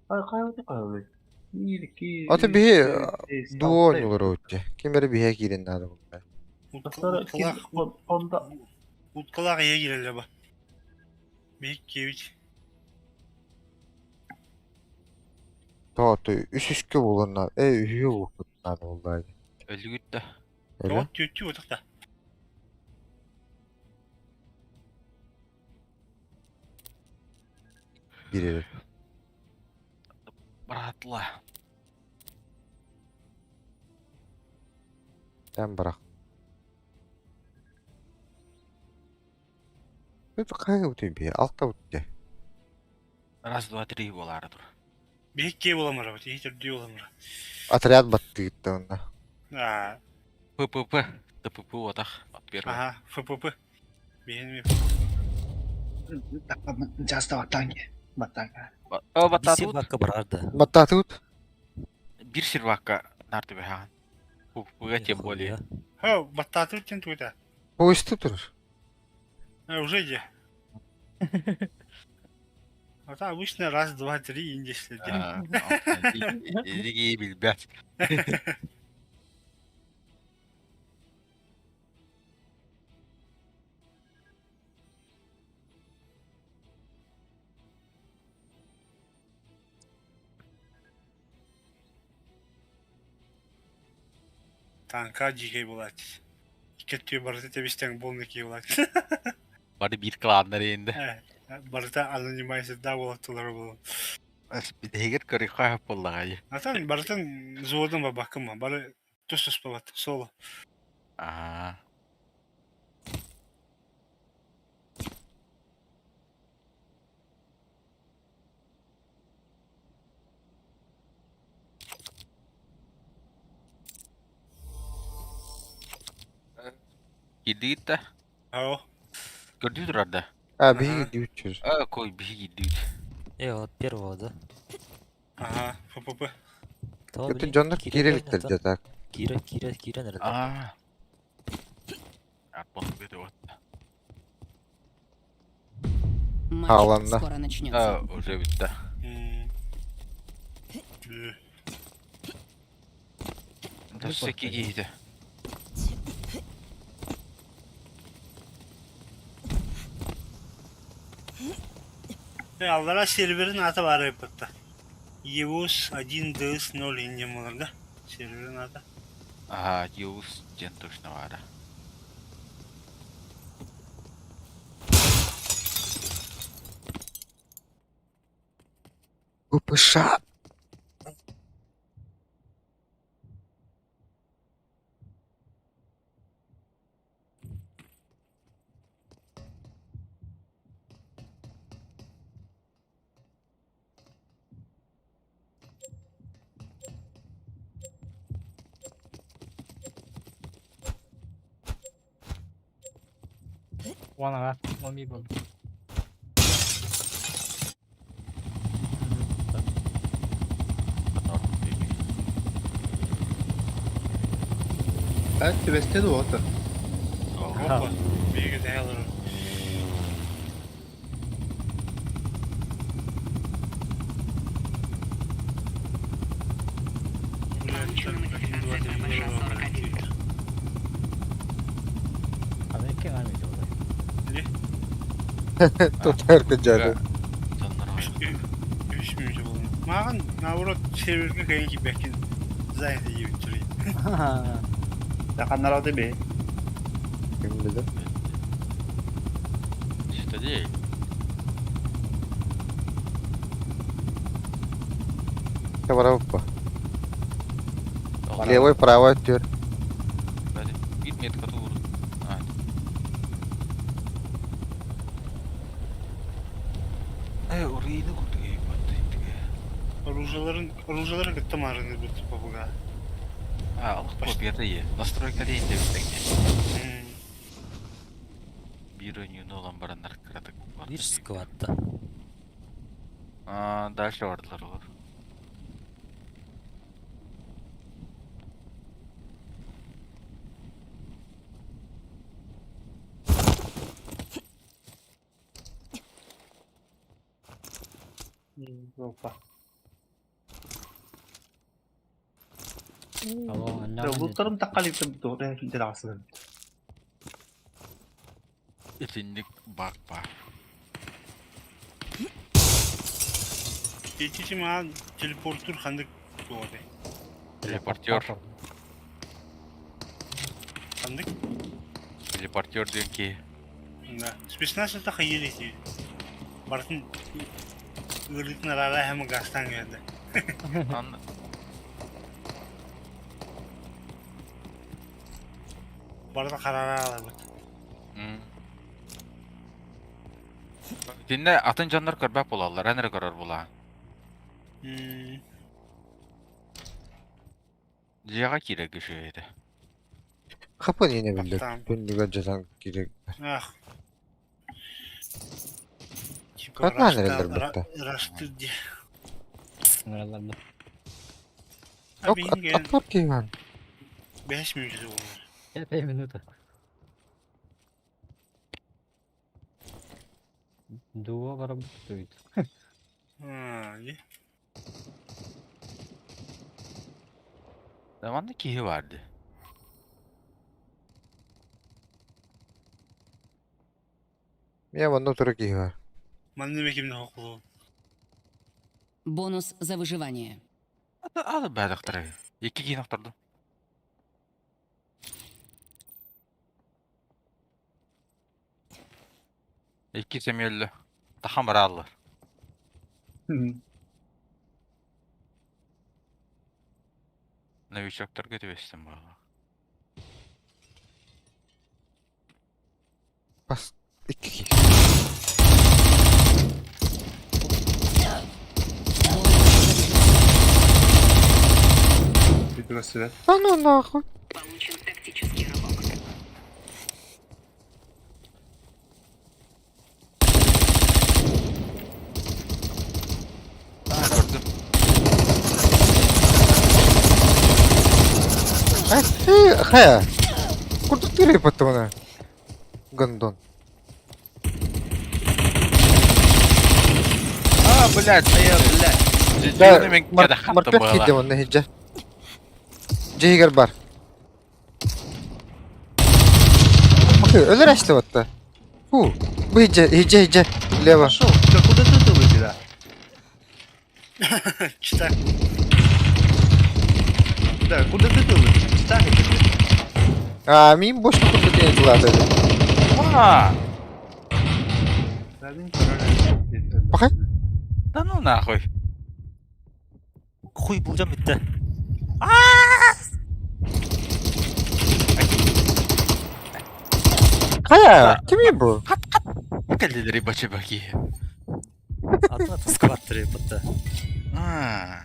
Ay kayadı kayadı. Bir iki. Ata bir duo oynuyorlar o uçça. Kimleri bir hack yerinde adı bunlar. Onda. Utkalak iyi girelim bak. Büyük geviç. Toğatı üskü bulunlar. Üyü bulunlar olaydı. Öldü gitti. Öyle. Tamam tüyüttü otakta. Biri. Bıraktılar. Sen bırak. Bu kaya uçuyor bir. Altta uçuyor. Раз, два, три bolardı. Büyük gev olamır bak. Hiç ödüğü olamır. Atriyat battı gitti onda. Aa, ППП. ТПП вот так. От первого. aha, FPP. Benim Just batanga. Batanga. О, вот Бisi тут. bakka barardı. Battı tut. Bir sirvakka nartı be ha. ППП тем более. Ha, battatı için tuğda. Bu üstü durur. Ha, уже иди. Вот обычно раз, два, три индексleri. Лиги bilmez. Tanka GK болады. Кетті барыта тебестен болнеки болады. Bari bir klanları indi. Барыта анонимайсызда болаттылар болу. Bir de hegir kırık kayıp oldu gayı. Атан барытан зуодын ба бакыма. Бары тус болот. Соло. Aha. Gitti. Ао. Gördünüz orada. Abi Aha. gitti 300. Koy bir gitti. От первого, да? Ага, ФПП. Tamam, Bütün canlar kireliktir cadak. Kira nerede? Aa. Atmadı bir de o. Матч Аланда. скоро начнется. Уже bitti. Üh. Sösseki giydi. Аллара серверин аты бар эпатта. EOS 1.0 индем олар да. Серверин аты. Ага, Юс ден точно var. УПШ. One left, one me bomb. Tübeste de otur. Опа. Биги де алар. Америка vermedi orayı. Tutar kıcadı. Canlar var.Üşmüyor bunu. Mağın navrot serverge kayın ki belki zaten iyi bitiriyor. Yakanlar aldı be. Kim bilir? İşte değil. Кабара опа. Onlar- Левой, правой тер. Hadi. Git met katı vurun. Hadi. Orayı ne kurdu gibi battı. Оружияларын кытта маарыны бут попуга. Ha, alık победа ye. Настройка дейін де бітенге. Bir oyunu olan baranlar kıradık. Bir squad'da. Дальше vardılar olur. Опа. Tamam, anne Ya bulutlarım takalıydı doğru herhalde aslında. Etkinlik bakma. Ечичи маа телепорттур хандык болду. Телепортер. Хандык? Телепортер diyorsun ki. Да. Спецназда хайылыйты. Бартын ырытын арара hem гастан geldi. Anla. Barda karara alır. Dinle atın canlar körbek bolarlar. Henry karar bola. Cihaga kirek işeydi. Kapı yine bildik. Tamam. Döndüğü cezan gerek. Ah. Kaç nereler batta? Rastır diye. Oralarda. Yok Abi gel. at var ki ben. 5 minut olur. Hep bir minuta. Duo var bu tuydu. Ha, iyi. Zamanında kihi vardı. Ya bunda oturak iyi var. Mandım ekibine hokulu. Бонус за выживание. Adı bədəxtərə. 2 kihin axtardım. İki semiyelli. Daha mı alır? Новичоктар götübestin bu. Bas. İki kişi. Bir свет. Да ну нахуй. Получен тактический рывок. Gördüm. Хая. Куда ты репот она? Гондон. Блядь, блядь. Да, Мен кеде хаттым маркет бала. кидем он нахиджа. Jaeger bar. Bakın öler açtı hatta. Bu hece. Leva. Пошел. Да куда ты тылы, да? Читак. Да, куда ты тылы? Так это. Min boş kutu diye zıladı. Aa! Zaten karar. Bakın. Да ну нахуй. Хуй bulacağım bitti. Kaya. Kim bu? Geldileri başı baki. Атына туску attırıyor bitti. Aa.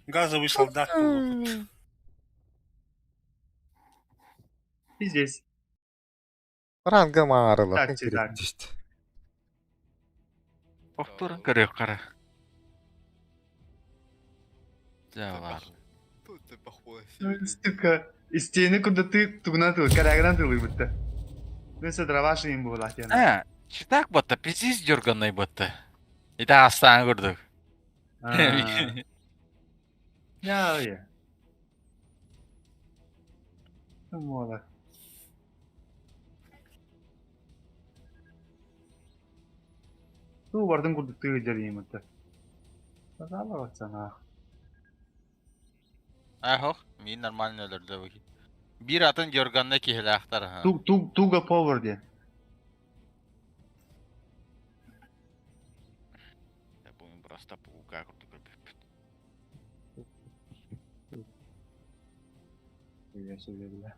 Газовый солдат был. И здесь. Rangım ağrılı. Tak, tak. işte. Повторın kırıyor kara. Cevap. Сука. Из стены, куда ты тугна тылы. Карагынан тылы бітті. Мен дрова шиын бұл атен. Ha, çıtak battı, pisiz jorganay battı. İde hastane kurduk. Ya öyle. Kim ola? Ту бардым курдук тыгы жарыйым бітті. Сазалы батсана. Ahok, min normal ölürdü bu. Bir atın jorganına kihile aktar ha. Туга повар де. Ya bu просто паука kurduk öpüp. Я söylediler.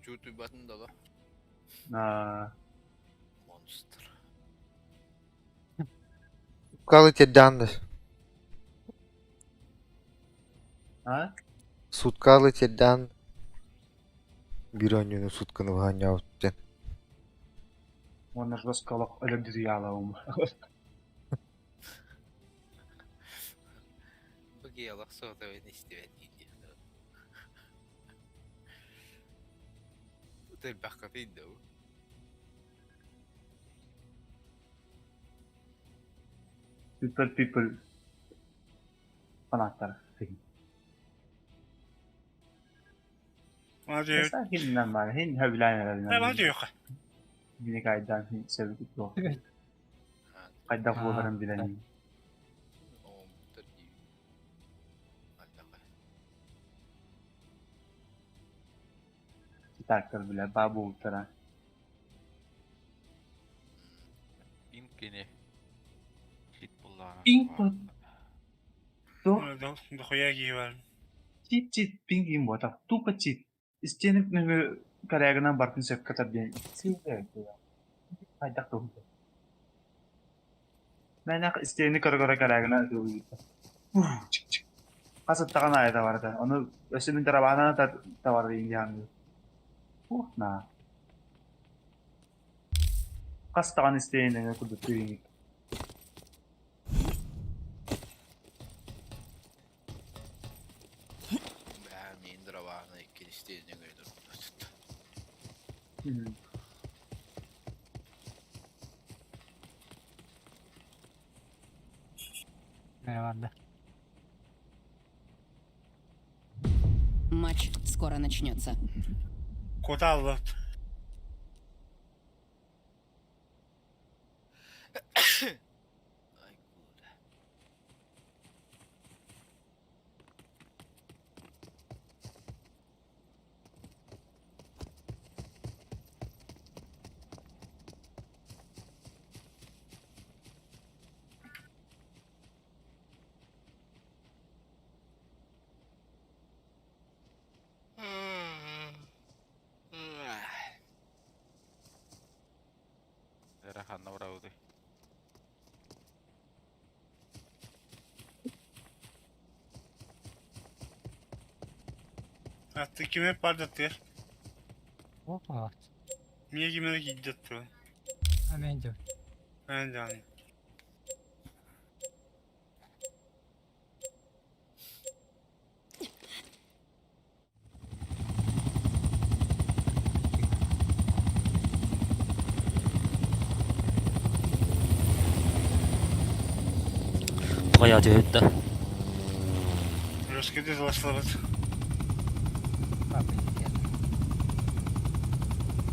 Чутый батн дала. Monster. Kalı teddandı. Ha? Sutkalı teddan. Bir önünü sutkını vahanya uttun. Оны жесткалык өлөмдү алабым. Быги алак соғды ойны істебет дейді. Тут el баққа дейді ол. People. Fanatlar. Hadi yok. Sen hinden var. Hin hövlen herhalde. Hadi yok. Bini kaydan hin sevdik yok. Evet. Kayda kullarım bilenim. Oğlum, dur iyi. Allah'a. Gitarklar bile. Babu ultara. Pink gene. Shit bullana. Pink bu. Dur. Дохуя гиевар. Чит. Pink им вот. Тупо чит. İsteyenip ne karayagına barkın sep katar diye. Silde ya. Kaydak da oldu. Ben ne isteyeni karayagına çık. Kasıt takan ayda vardı. Onu ösünün tarafına da vardı indiyanlı. Na. Kasıt takan isteyeni ne kudu tüyünü. Мен дрованы келістейіне көйдір. Merhaba. Матч скоро начнется. Куда лот? Ай, куда. Rahanna uğradı. А ты кime падатır? Oha. Niye kime gidiyor? Hemen de. Ben de anladım. Bayağı öttü. Көскеде залаштылабыт. Папа не делает.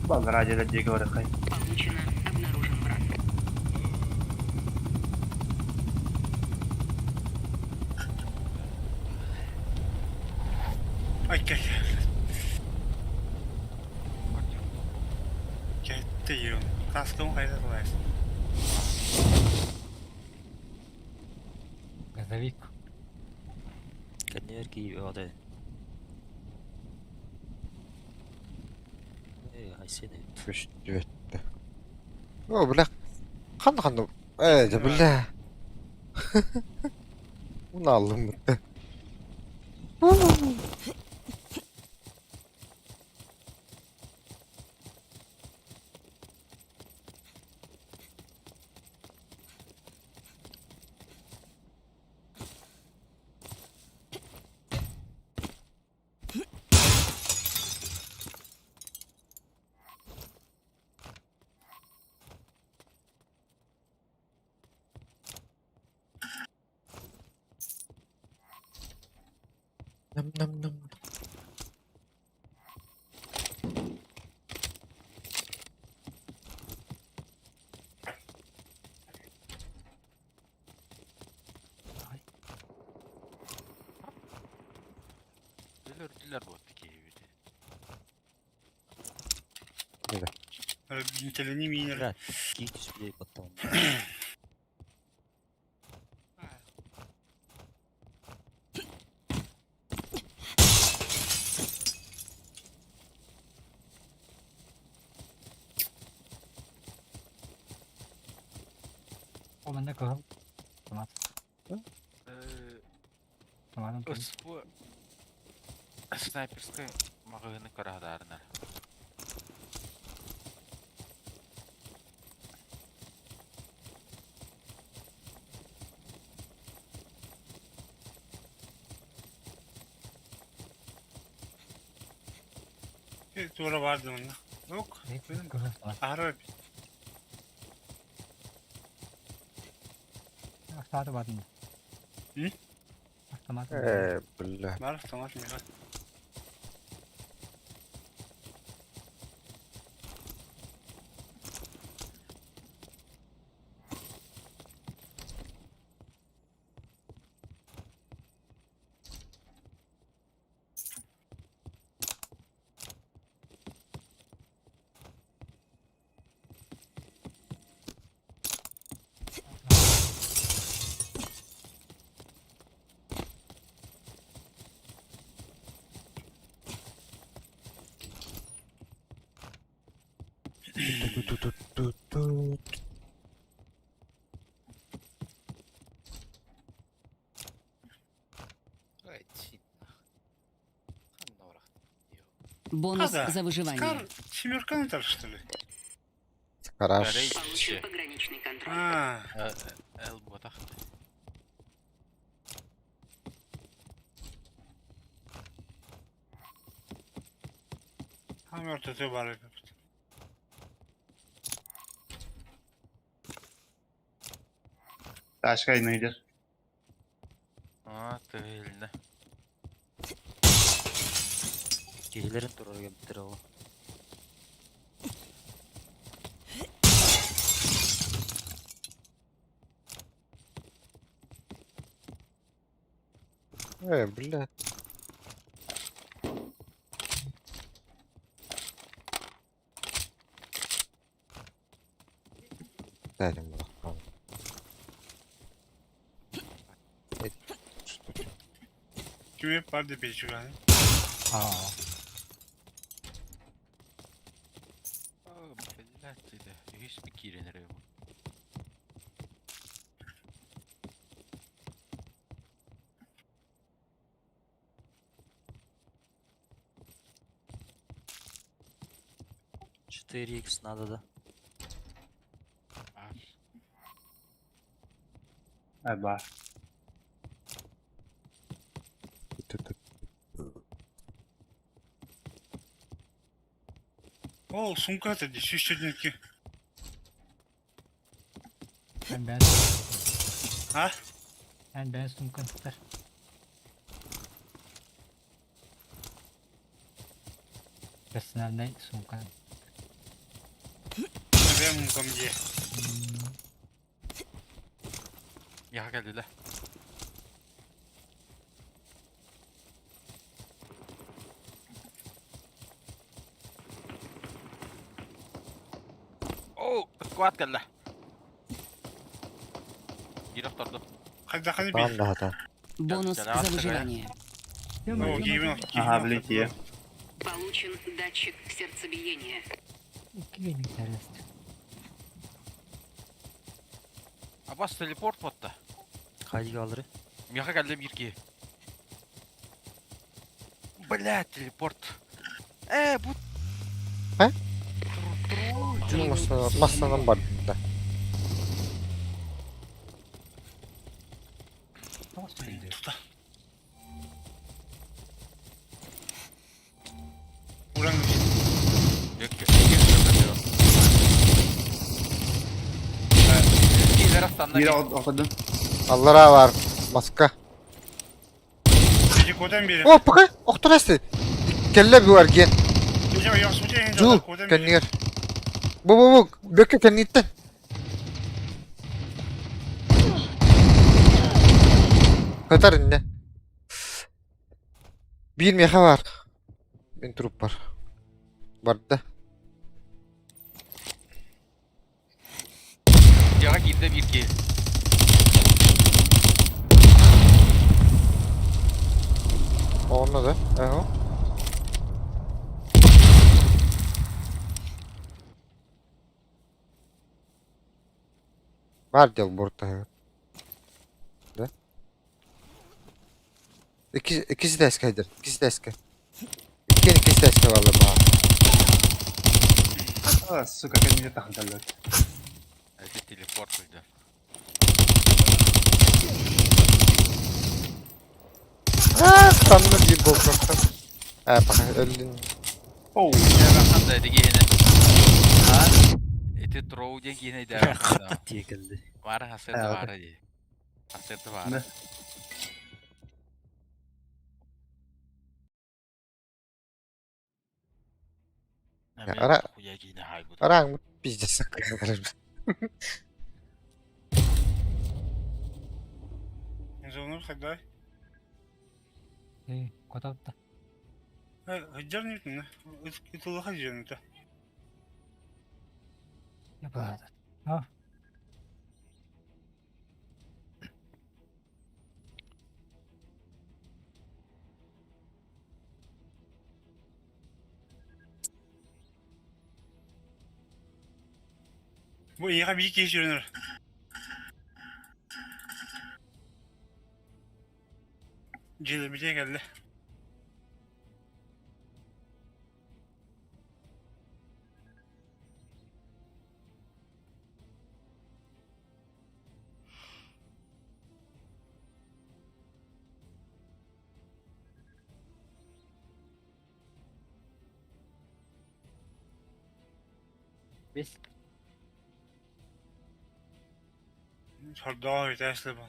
Vallahi radyoda diyeke var kay. Получено. Обнаружен враг. Ay gel. Gitti yiyorum. Kaskımı kayda dolayısın. Газовик. Kendiler ki o da. Haysene. Püstü etti. O bile kandı. Bile. Bunu aldım mutlu. Nam nam nam. Öldüler bu attaki evi. Бинтелени минер. Брат, кийтиш билей потом. O bende kahıl. Tamam. Tamam. СП снайперская магазины карадарына. Tuğra vardı bunda. Yok. Kahıl var. Ağrı. Aktarı var mı? Hı? Aktarı Bile. Var tamam şimdi. Бонус Когда? за выживание. Скар, семерка Наталья, что ли? Гараж. Получен пограничный контроль. Эл bu atak. Hammer tutuyor bari. Taşka inaydır. Tığıldı. Geylerin turarga bitir o. Bile. Dedim bakalım. Kim hep vardı peki yani? Aa. Блядь, это весь спикерин рыбу. Четыре икс надо, да? Var. О, сумка-то здесь еще одинки. Ben Ha? ben sumkan tutar. Персональный сумка. Ben komdiye. Yaha geldiler. Oo, squad geldi. Bir aktardı. Hadi hadi Tamam bir. daha tamam. Бонус Да, за да, выживание. О, геймер. Aha блинки. Получен датчик сердцебиения. İki interest. Abbas teleport botta. Haydi kaldırı. Yaha geldi bir ki. Блядь, телепорт. Bu... He? Требуется Masanın var bunda. Tuta. Ulan Yok yok. İyiler aslında. Biri okudum. Allah'a var. Maska. gece kodan biri. Oh bakay. Okturası. Kelle bir var gen. Gece yok mutu en Ju. kodan biri. Kendiyer. Bu. Böke kenditten. Kadar ne? Bir meha var. Bir trup var. Vardı. Yaha girdi bir ki. Onunla da. Eho. Var diyor burada. Da. İkisi de eskaydır. İkisi de eski. İkisi de eski vallahi bana. Ah, suka kendine takıldılar. Hadi teleport koydu. Aaa sandı bir bokraktan. Bak öldün. Oh. Yaha da dedi yine. Ha? Eti throw diye yine de. Hatta diye geldi. Var hasırdı Evet. var diye. Hasırdı var. Ne? Ya ara- Kuya yine hay bu. Aran biz de saklayalım. Zonur hadi. Kota da. Hıcar ne bittin? Itulu hadi canım da. Yapalım. Ah. Bu iyi bir kişi yönür. Cile bir geldi. Biz. Daha ötesi bu.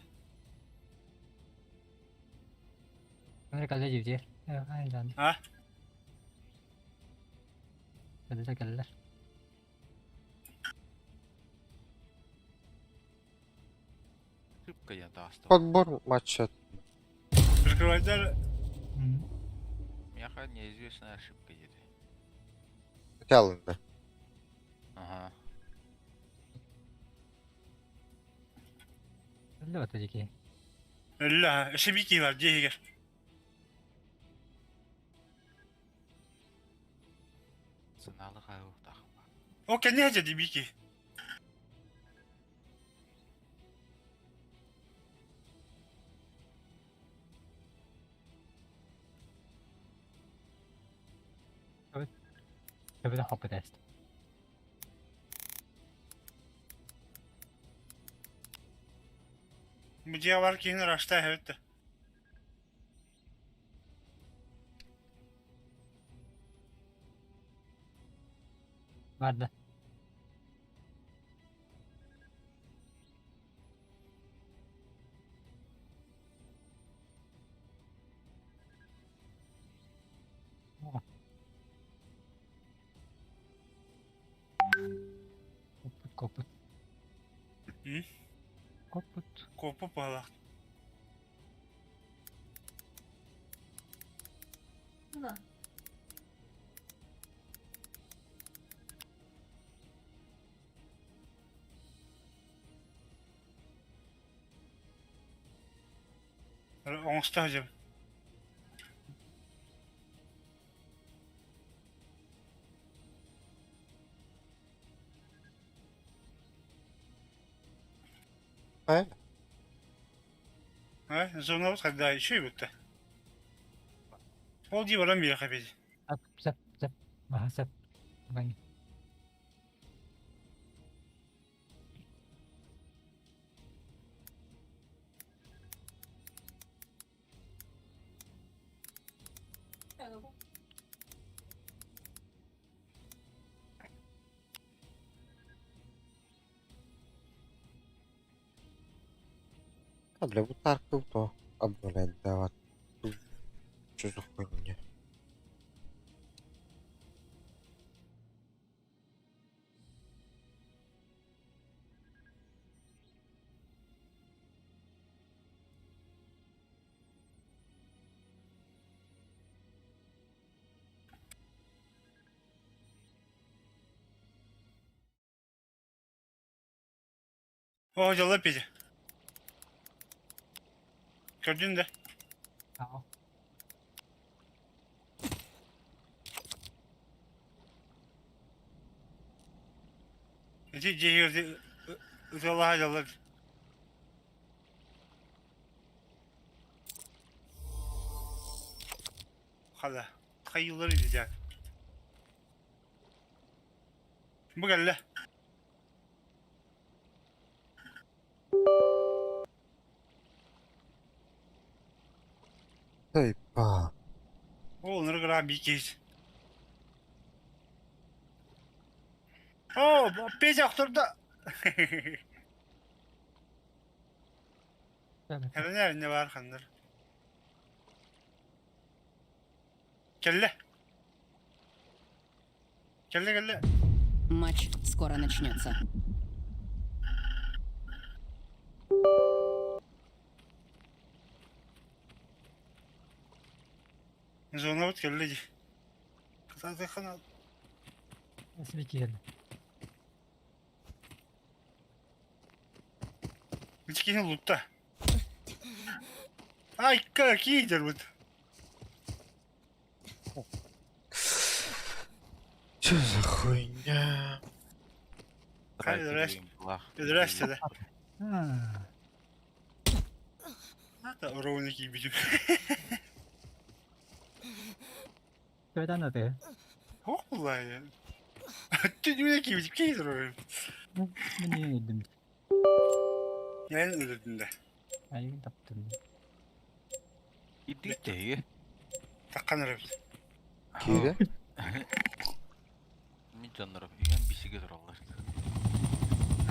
Mereka ada juga. Aynen. Ha? Hadi de geldiler. Şıpka ya da hasta. Podbor maçı. Прикрывайдар. Hı. Yaha неизвестно ошибка yedi. Öte alındı. Aha. Öyle bak öteki. La, işte bir kişi var diye gel. Sınalı kayıp takım. O kendi hacedi bir kişi. Tabii de hoppa test. Bu diye var ki yine raşta evet de. Vardı. Koput. Kopup bağlak. Oңusta hocam. Hayır. Ha, zona bak daha şey bitti. Ol diye varan bir kapıcı. Sep. Aha sep. Bukan. Habla bu tarkı to. Abone davat. Çocuk oyuncu. O hocalar peki. Gördün de. Tamam. Cehirde hocalar hocalar. Hala. Kayıları gidecek. Bu geldi. Hey pa. Onları kırar bir kez. Oo, peki aktorda. Evet. Her nerede var kandır. Kelle. Kelle. Матч скоро начнется. Zona bak kelle. Kısa kanal. Nasıl bir geldi? Hiç kimse lootta. Ay как iyidir bu. Что за хуйня? Здрасте, да. Ha. Hatta ровно gibi. Köyden de. Vallahi ya. Dünya gibi keydir o. Ben niye yedim? Yani ölürdün de. Ay yaptım. İddik de iyi. Takkan öyle. Kire? Mi canları. Igen bir şey getir Allah aşkına.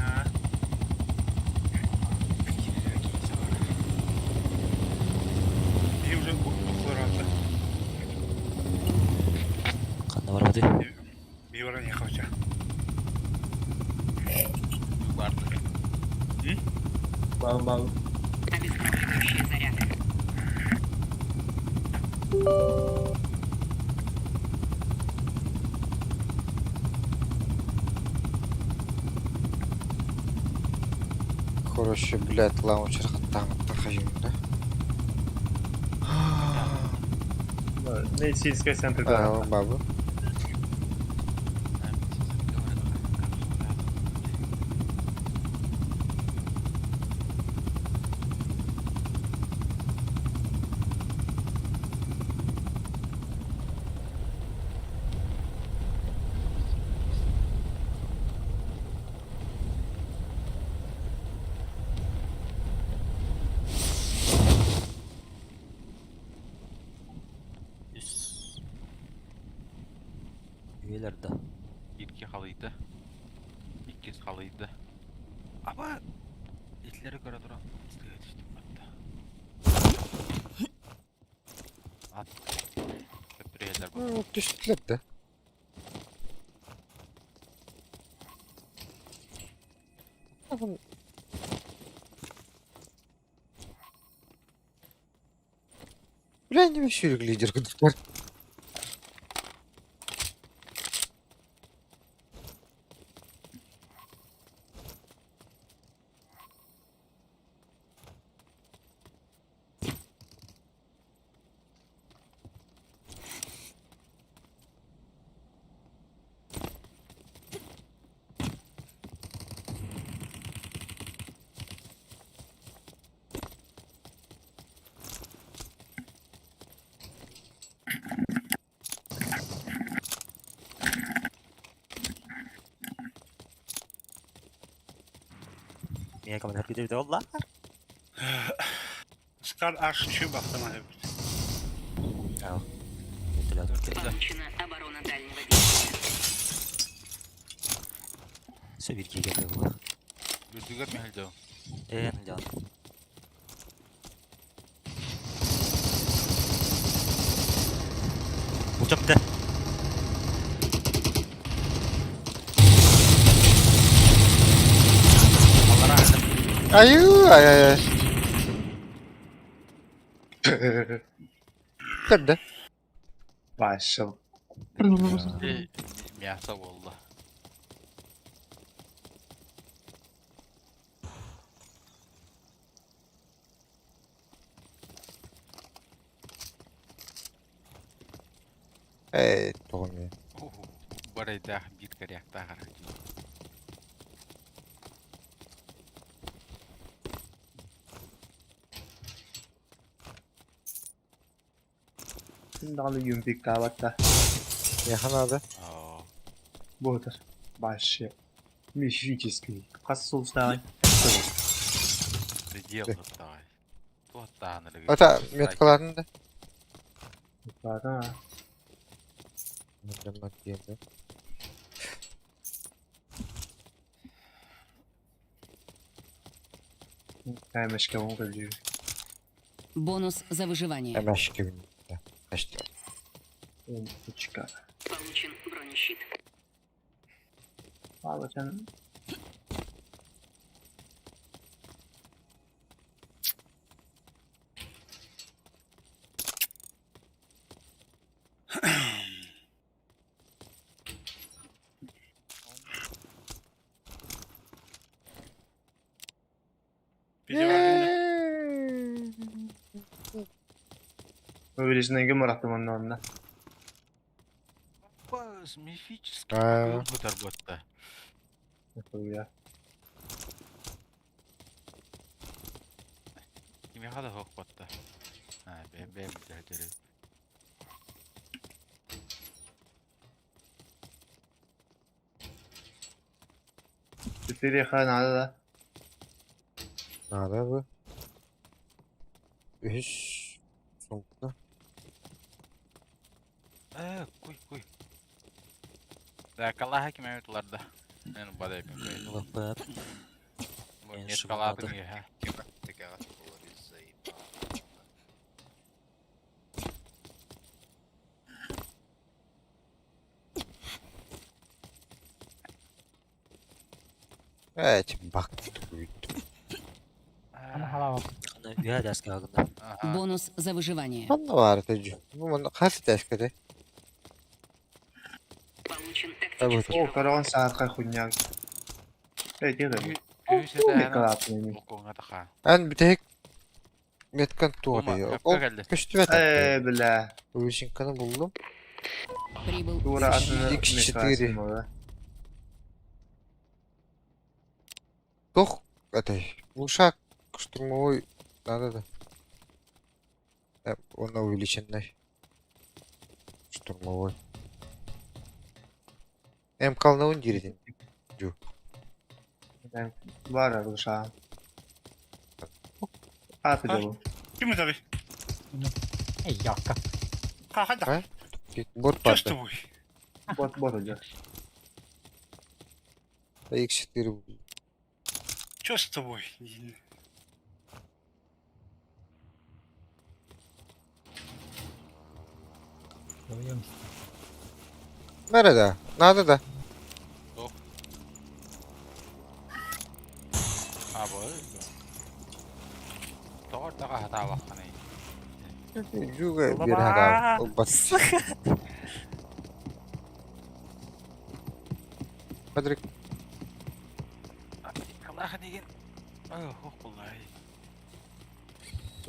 Ha. Bir uzun oklar aldı. Kanda var hadi. Bir varan yakalayacak. Vardı. Обезболивающий заряд. Короче, блядь, лаунчер там хожим, да? Ne сельская центр, А, бабу. Üyeler de. İlki halıydı. İkiz halıydı. Ama itlere göre duran istiyor yetiştim hatta. At. Köprüyeler bak. Düştüler de. Bakın Ulan ne sürükleyici kızlar. Niye kamera gidiyor valla? Скар аж чё бахтамады. Ya. Ventilatör geldi. Получена оборона дальнего действия. Sövirkiye geldi valla. Ürdüger mehilde o. Can. Uçak bir de. Allah razı olsun. Ayuu ay ay ay. Tabii. Başım. Miyasa oldu. Toğum ya. Barayda bir karyak daha harcı. Şimdi alı yümpik kahvatta. Yahan abi. Aa, Budur. Başı. Мифический. Кассулстан. предел дай. Тут танры. Ata metkalarını da. Yukarıda. Nereden bak diyeyim. Kaymış kavun geliyor. Бонус за выживание. Hemeş gibi. Kaçtı. Çıkar. Получен бронещит. Al canım. Bir de var. Öylesinden gün bıraktım onunla. Баз, мифический. Aa. Bu darbotta. Nasıl ya? Kimi hada hok botta. Ha, ben mücadele. Süperi kanalda da. Nerede bu? Üç. Soğukta. Kuy. Kalah hakim evetlarda. Ben bada yapayım. Vapar. Bu En net son kaladın adı. ya ha. Evet bak. Ana hala bak. Ana üye ders kağıdında. Aha. Бонус за выживание. Bana var tecrübe. Bu bana kaç deskede? Получен Evet. тактический O karavan saat kay kunyak. Evet diyor da. Üyüse Ne de kadar atmayayım. bu konuda da. Ben bir tek metkan Olma, tuğrayı. yapka geldi. Üstüme taktım. Bile. Bu işin kanı buldum. Прибыл Dura atını İki kişi metrasın diri. orada. Yok. Ateş. Uşak. Kıştırma oy. Nerede da? Hep ona увеличенный. Штурмовой. Hem kalına 10 girdin. Yani var ya bu şahın. Atı da bu. Kim tabi? Ey yakka. Ha hadi. Ha? Bot Что с vardı. тобой? Bot olacak. Eksikleri bu. Что с тобой? Görüyor musun? Nerede? Nerede da? Abi. Doğru da hata baktın. Juga bir adam. O bas. Padrik. Kalah деген. Oh, vallahi.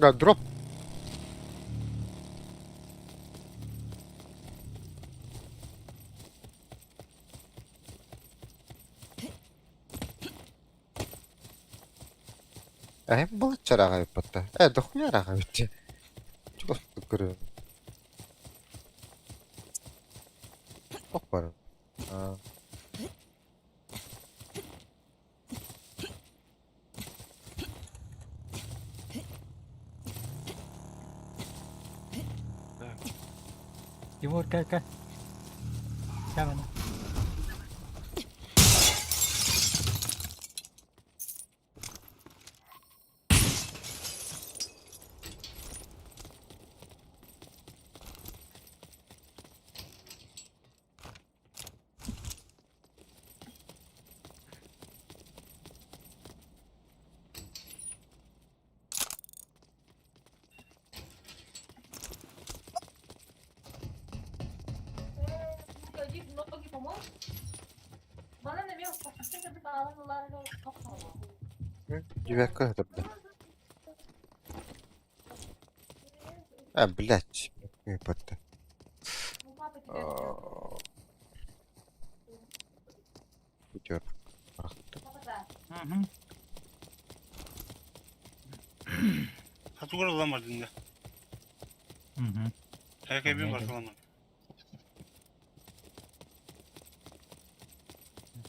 Da drop. Hem balık çarağı yapıttı. Dokuyor arağı bitti. Çok sıkırım. Çok varım. Aa. Timur gel gel. Gel bana. Güven kırdım. Блядь. Yapıttı. Gidiyor. Hatugor olamadın da. Hı hı. Herkese bir Neydi? bakılamadı.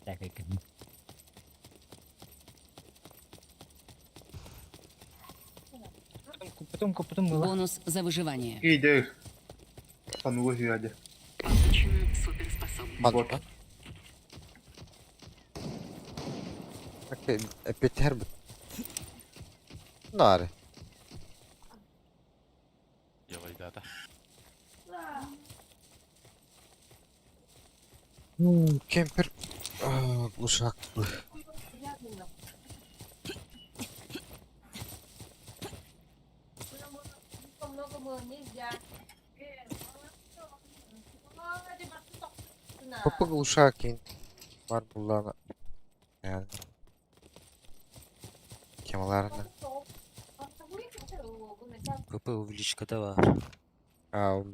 Dakika. Потом было. Бонус за выживание. İyidir. Tanrı hüyade. Получена суперспособность. Madra. Okey. Biter bu. Nari. Yavayda da. Kemper. Uşak bu. Kapı uşak in. Var bunlarla. Yani. Kemalarına. КП увеличкада бар.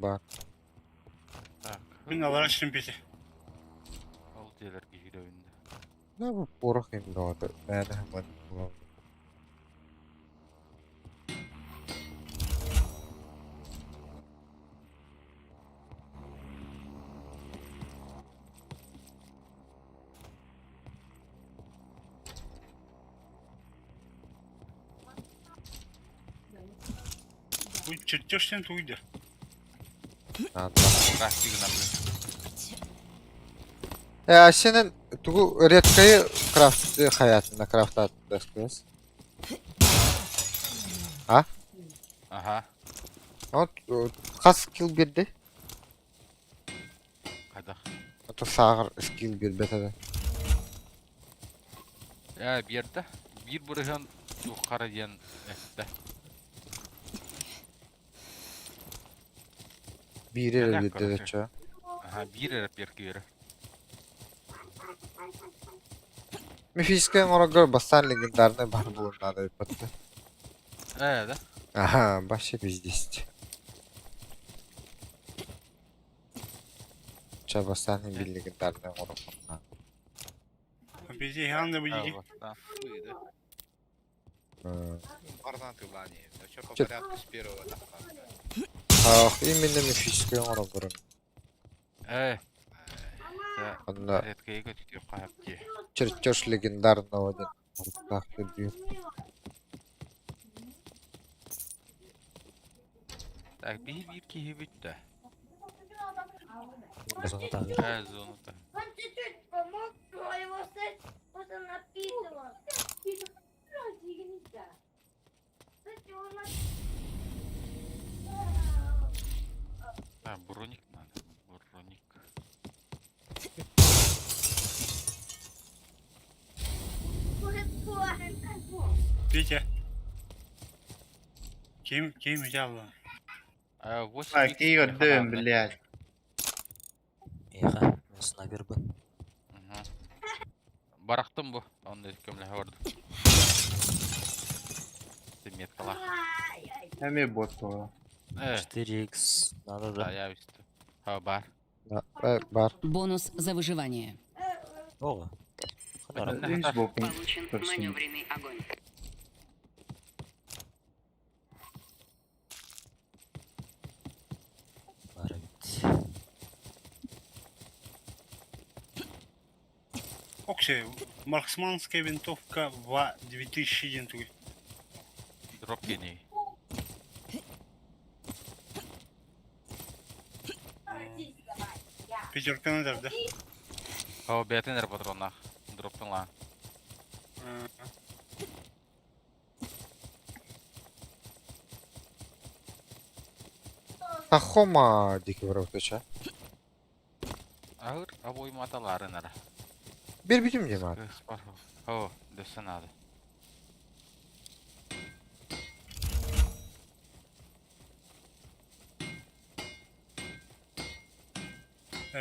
Var. Так. Ben avara şimpeti. Ол делерге жүрөбүндө. Ne bu borak indi orada. Ben hemen bulalım. Bu çırtçırşten tuydu. Рафтигинен Senin bu redkayı craft hayatında craft atıyoruz. Aha. O kaç skill birdi? Кайда? O sağır skill bir betede. Ya bir yerde bir burhan yukarı diyen ekte. Biri Neden bir karşı? de çağ. Aha bir erep bir kere. Mifisken orada basan legendarne var bu orada yapıttı. Da. Aha, başka bizde işte. Çabasan bir legendarne orada. Bizi yanında bu ilgi. Allah'tan buydu. Ардан тылание. Все по Чё? порядку с первого этапа. Именно мифискен orada. Да. Onda Редкие көтүтүп каяп ки. чертеж легендарного один. Ortak diyor. Так, bir kişi bitti. Зона табир. Зону да. Он чуть-чуть помог, но его секс просто напитывал. Броник надо. Броник. Петя. Kim mücadele? Aki gördüm bilyat. Eha, ben sniper bu. Baraktım bu. Onu da kömle vardı. Demet kala. Hem bot o. Evet. 4x. Надо da. Ayağı üstü. Ha var. Бар. Бонус за выживание. Ого. Kadar. Hiç bokun. Получен Персонаж. маневренный огонь. Var evet. Окей, марксманская винтовка в 2001 тугу. Drop gene. Пятерка nerede? Ha betener patronlar. Drop'tan lan. Тахома дики вратача. Ağır aboy mataları nere? Bir bitim diyeyim abi. Ha desin hadi.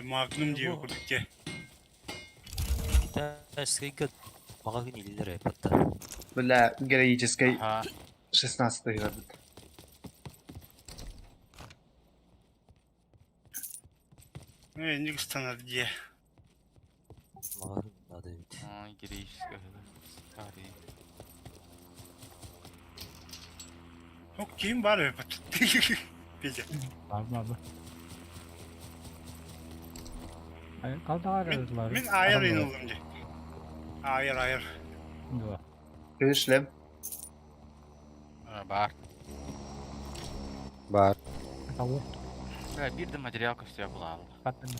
Magnum diye okuduk ki. Китайский год. Магазин или репота. Бля, героической Ha 16 gördüm. Никстан diye. Магазин надо evet. ha giriş. Tarih. Okey var repot. Peki. Var mı? Hayır, kaldı arıyorlar. Ben ayar inildim diye. Ayar. Dur. Görüşlem. Var. Бар. Tavu. Bir de materyal kostüyü bulalım. Patladı.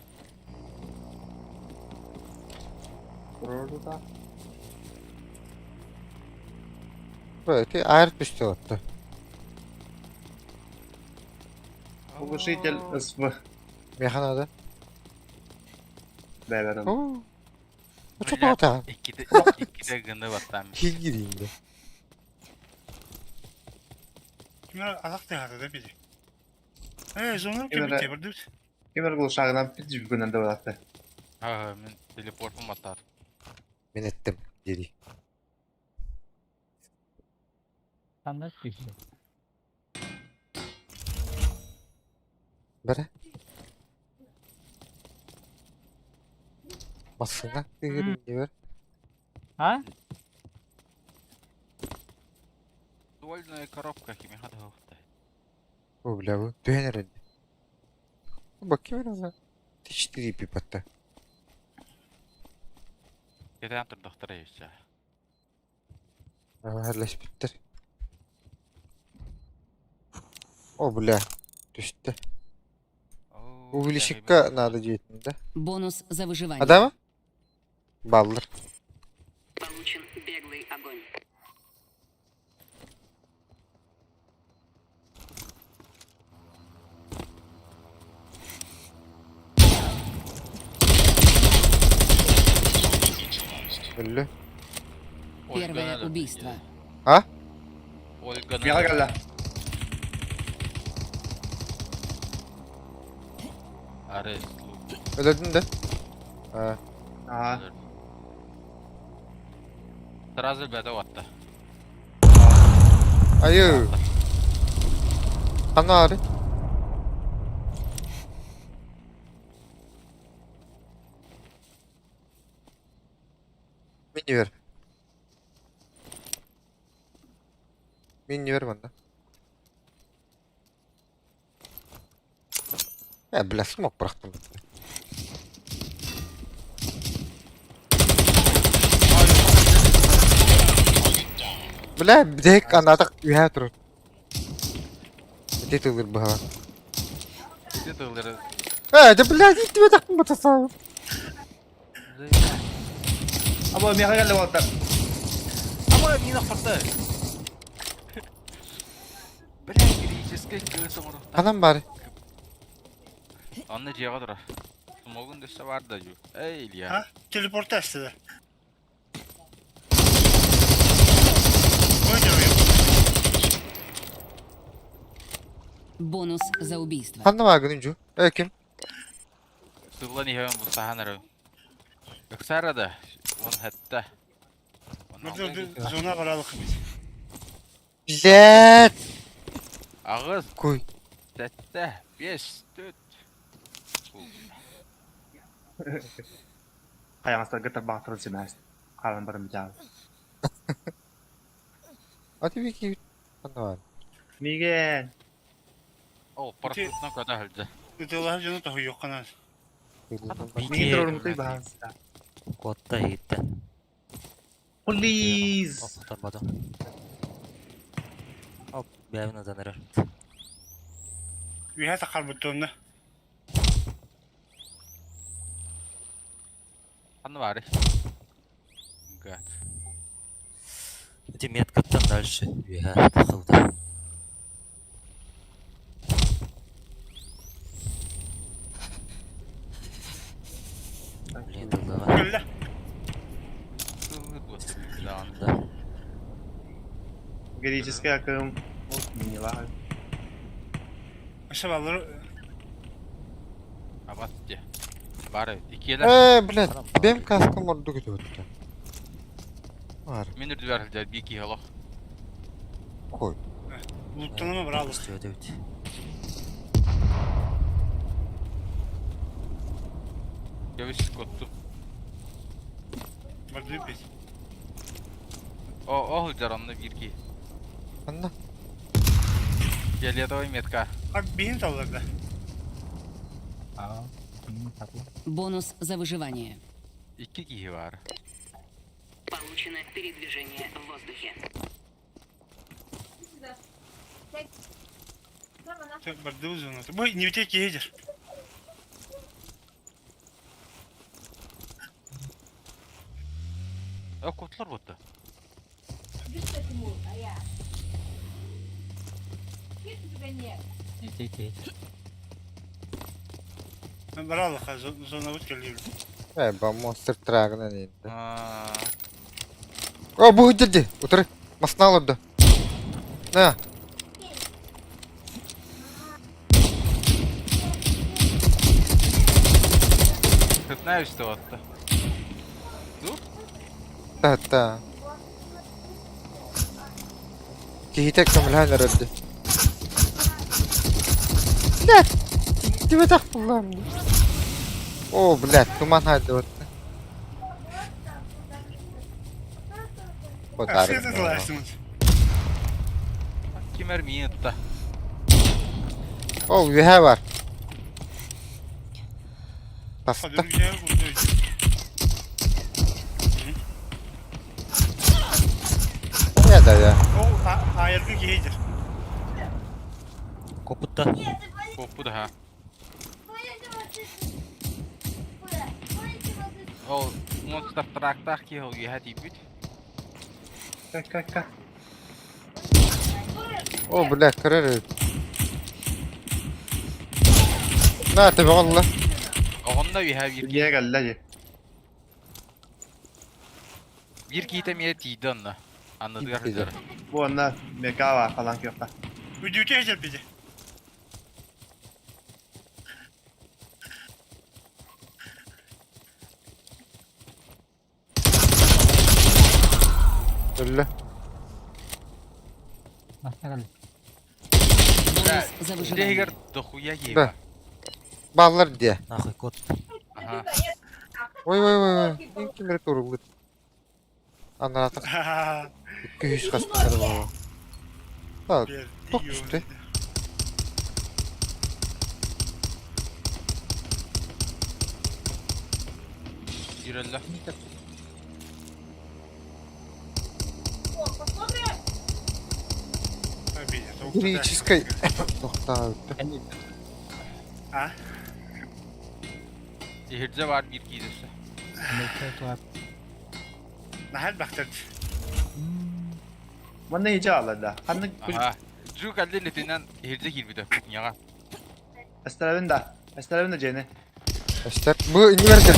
Orada da. Böyle ayırt düştü attı. Погашитель СВ. Mekhanada. Beraber. Oo. Bu çok hata. İki de gındı battan. Hil gireyim de. Kimler atak da da peki. Zonlar Kimler- ki bitti. Kemer kılışağından bir gününde bıraktı. Ha men teleportum atar. Ben ettim. Geri. Standart düştü. Bere. Basına gireyim diyor. Ha? Duальная коробка химихада хохта. Bu bile bu. Döner önce. Bakayım ona. Teştiri bir patta. Geden tur doktora yaşa. Herleş bittir. O bile. Düştü. Bu bilişikka nada cihitinde. Бонус за выживание. Adamı? Baldır. Получен беглый огонь. Öldü. Первое убийство. Ha? Olga'nın Gel gel lan. Ares. Öldün de. Ha. Aha. Сразу бәді ватты. Ayı. Ana ağrı. Mini ver. Mini ver bana. Ya bile smoke bıraktım. Bile bir de kanatak üye durur. Bir de tılır bu hava. Где ты, Лера? Ha de bile gitti ve takım batasağım. Ama meka geldi vallahi. Ama yine fırtı. Бля, героическая көсі ұрықтан. Anam bari. Anne ciğe kadar. Smogun düşse vardı da. Ey İlya. Ha? Teleport açtı. Oynamıyor. Бонус за убийство. Hanna var gününcü? Kim? Tığla niheven bu sahanarı. Öksara da. On hatta. Burada zona varalık biz. Bilet. Ağız. Koy. Sette. 5 4. Kayağınızda gıtır batırın simez. Karın barım cağız. Hadi bir iki. Hanna var. Miguel. O parasına kadar halde. Gıdalar canı da yok kanal. Miguel durur mutluyum ben size. Kodda gitti. Please. Kurtarmadı. Hop bir evine döner. Bir her takar butonuna. Anı var. Gat. Эти меткоттан дальше вега тахылды. Блин, тылдыға. Öyle. Да. Героическая акım. Mini var. Aşağı bağları. Abat diye. Bari 2'ye Bilet. Benim kaskım orada gidiyordu. Var. Minir düver halde 1 2 yalo. Koy. Lootlanama var alır. Стоит өте. Göğüs kottu. Var değil mi? O hılcaranlı 1 2. Hanna. Geliyor da oy metka. Abi beyin tavlarda. Aa, ini satu. Бонус за выживание. 2 giyi var. Получено передвижение в воздухе. Var değil mi zona? Bu ne öteki yedir. O kotlar botta. Ini. Var alır ha zona bot geliyor. Ben monster truck'ına indi. Aa, Bu hıcırdı. Otur. Masna alırdı. Ne? kırtına üstü attı. Dur. Hatta. Kihite kamilhan aradı. Ne? Dime tak bulam. O bilet. Tuman hadi ot. O Aşağıda tarih. dolarsınız. Kimer mi yattı? O üye var. Hadi Pasta. bir şey buldu. Ya da ya. O ayarlı yedir. Koputta. Koppu da ha. O monster truck'ta ki o ya hadi bit. Kalk. O bilet kırır. Ne tabi valla. Onda bir ha bir Gel geldi hadi. bir kite mi yedi onunla. Anladık arkadaşlar. Bu onda meka var falan yok da. Ödüğü yedir bizi. Öyle. Masnya kali. Бонус за Dehigar выживание. dokuya Да. giba. Bağlar diye. Нахуй кот. Aha. Vay. İlk kimleri koruldu. Anlatık. Haha. 200 kastıkları baba. Bak. Bir Çok iyi işte. oldu. Yürüllä. Tabii. soğuk Греческой. tutar. Tohta. Ha? Zehirce var bir gidesi. Mereka itu apa? Nahal baktırdı. Bana iyice ağladı. Hangi Aha. Cu kaldı letinden zehirce girdi. Yağa. Estelevin de Jenny. İşte bu ini verdi.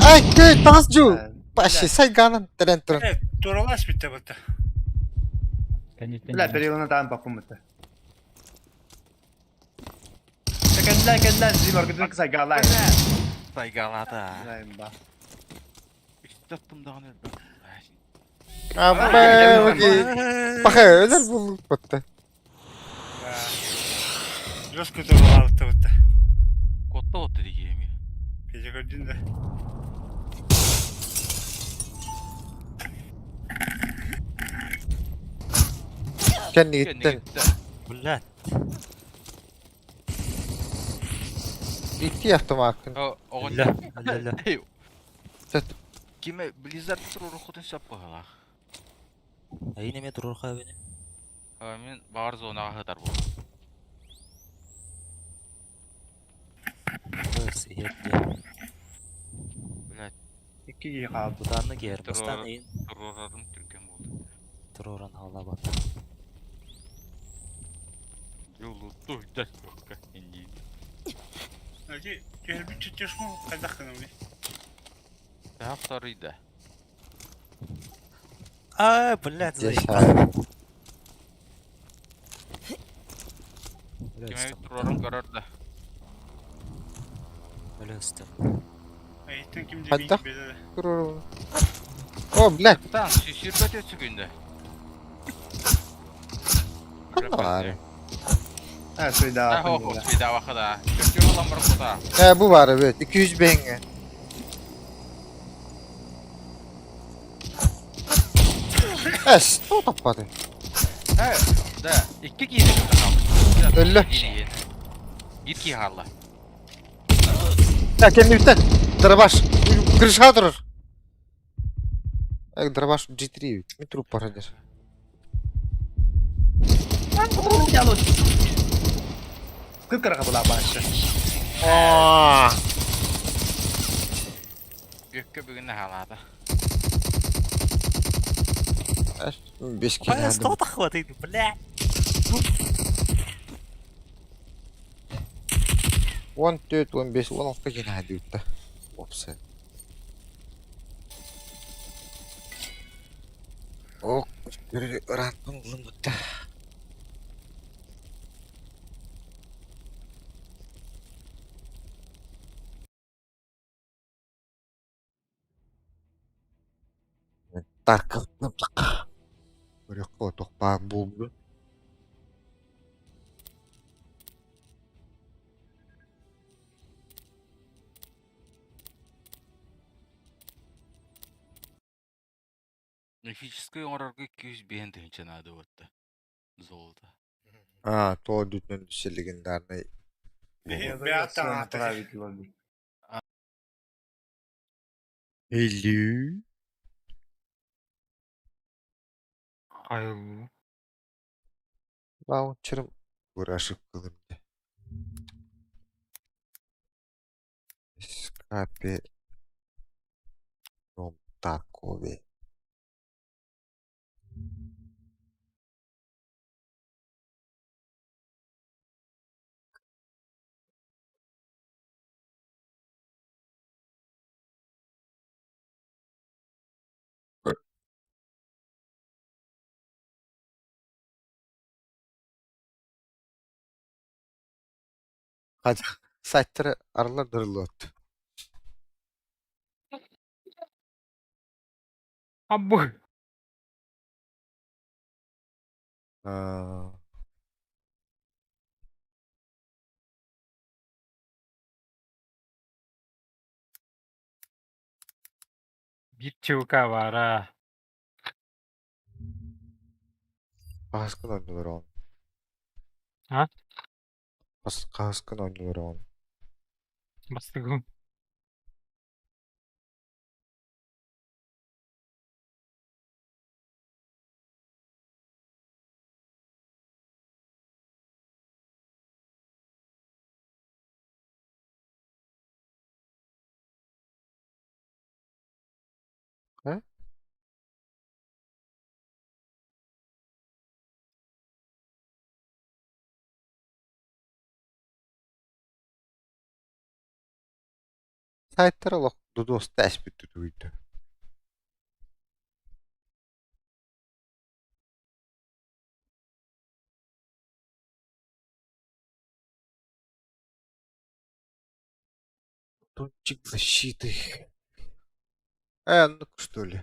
Ay köy tascu. Başı sayganın tren tren. Evet. Doğru bitti. Kan itu. Bilet bir yılına daha bakım bitti. Kella sizi marketin kısa galay. Saygalada. Zayım bak. İşte bundan öldüm. Abi gel, bakayım. Bak öyle bulduk battı. Biraz kötü oldu burada. Kotta otu diyeyim ya. Gece gördün de. Kendi Kendi gittin. gitti. Bulat. Gitti yaptım hakkın. O La, la, la. Hey, Zat kime Blizzard tur rukudun sappahala. Ay neme durur beni. Men bağır zona kadar bu. Burası yetti. Bilet İki iyi kaldı. Budanı giyer. Bastan Terör- eyin. terörlerin Türkiye oldu. Tururan hala bak. Yolu duydu yok. Indi. Hadi gel bir tutuyorsun mu? Kazak kanımı. Daha sarıydı. Aa bulat zayıf. cesaret. Öyle Kime üstüm. terörün karardı. Öyle üstüm. Ayıttan kimde Hadi bir da. bedeli. Durur. O bile. Tamam, şirket ötügünde. Var. Her şey daha Ha ho akıllı. ho, bir daha vakada. Kötü olan bir kuda. He bu var evet. 200 benge. Es. O tapadı. Ha, da iki giydi kaldı. Öyle. İki halla. Ya kendi bitten. Darabaş. Kırışa durur. Ay darabaş G3. Mi trup paradır. Kırk kara kapılar başı. Aa. Gökke bugün ne halada. 5 kere Ay hadi. stop takmadıydı. Bulat. 14, 15, 16 kere hadi yutta. Opsa. Oh, bir öğretmen oğlum yutta. Tarkı. Böyle kotok bağım buldu. Мифическая орарга 200 бен тенче надо вот. Золото. А, то дүтнен düşe legendarный. Bir attan atacak. Hello. Hayır. Launcher'ım uğraşıp kılımdı. Escape from Tarkov. Hadi saytları aralar dırılıyordu. Abu. Aa, Bir çuka var ha. Kaskın oynuyorlar onu. Ha? Kaskın oynuyorlar onu. Bastı Ha? Saytları lok dudos tespit edildi. Батончик защиты. Ну что ли.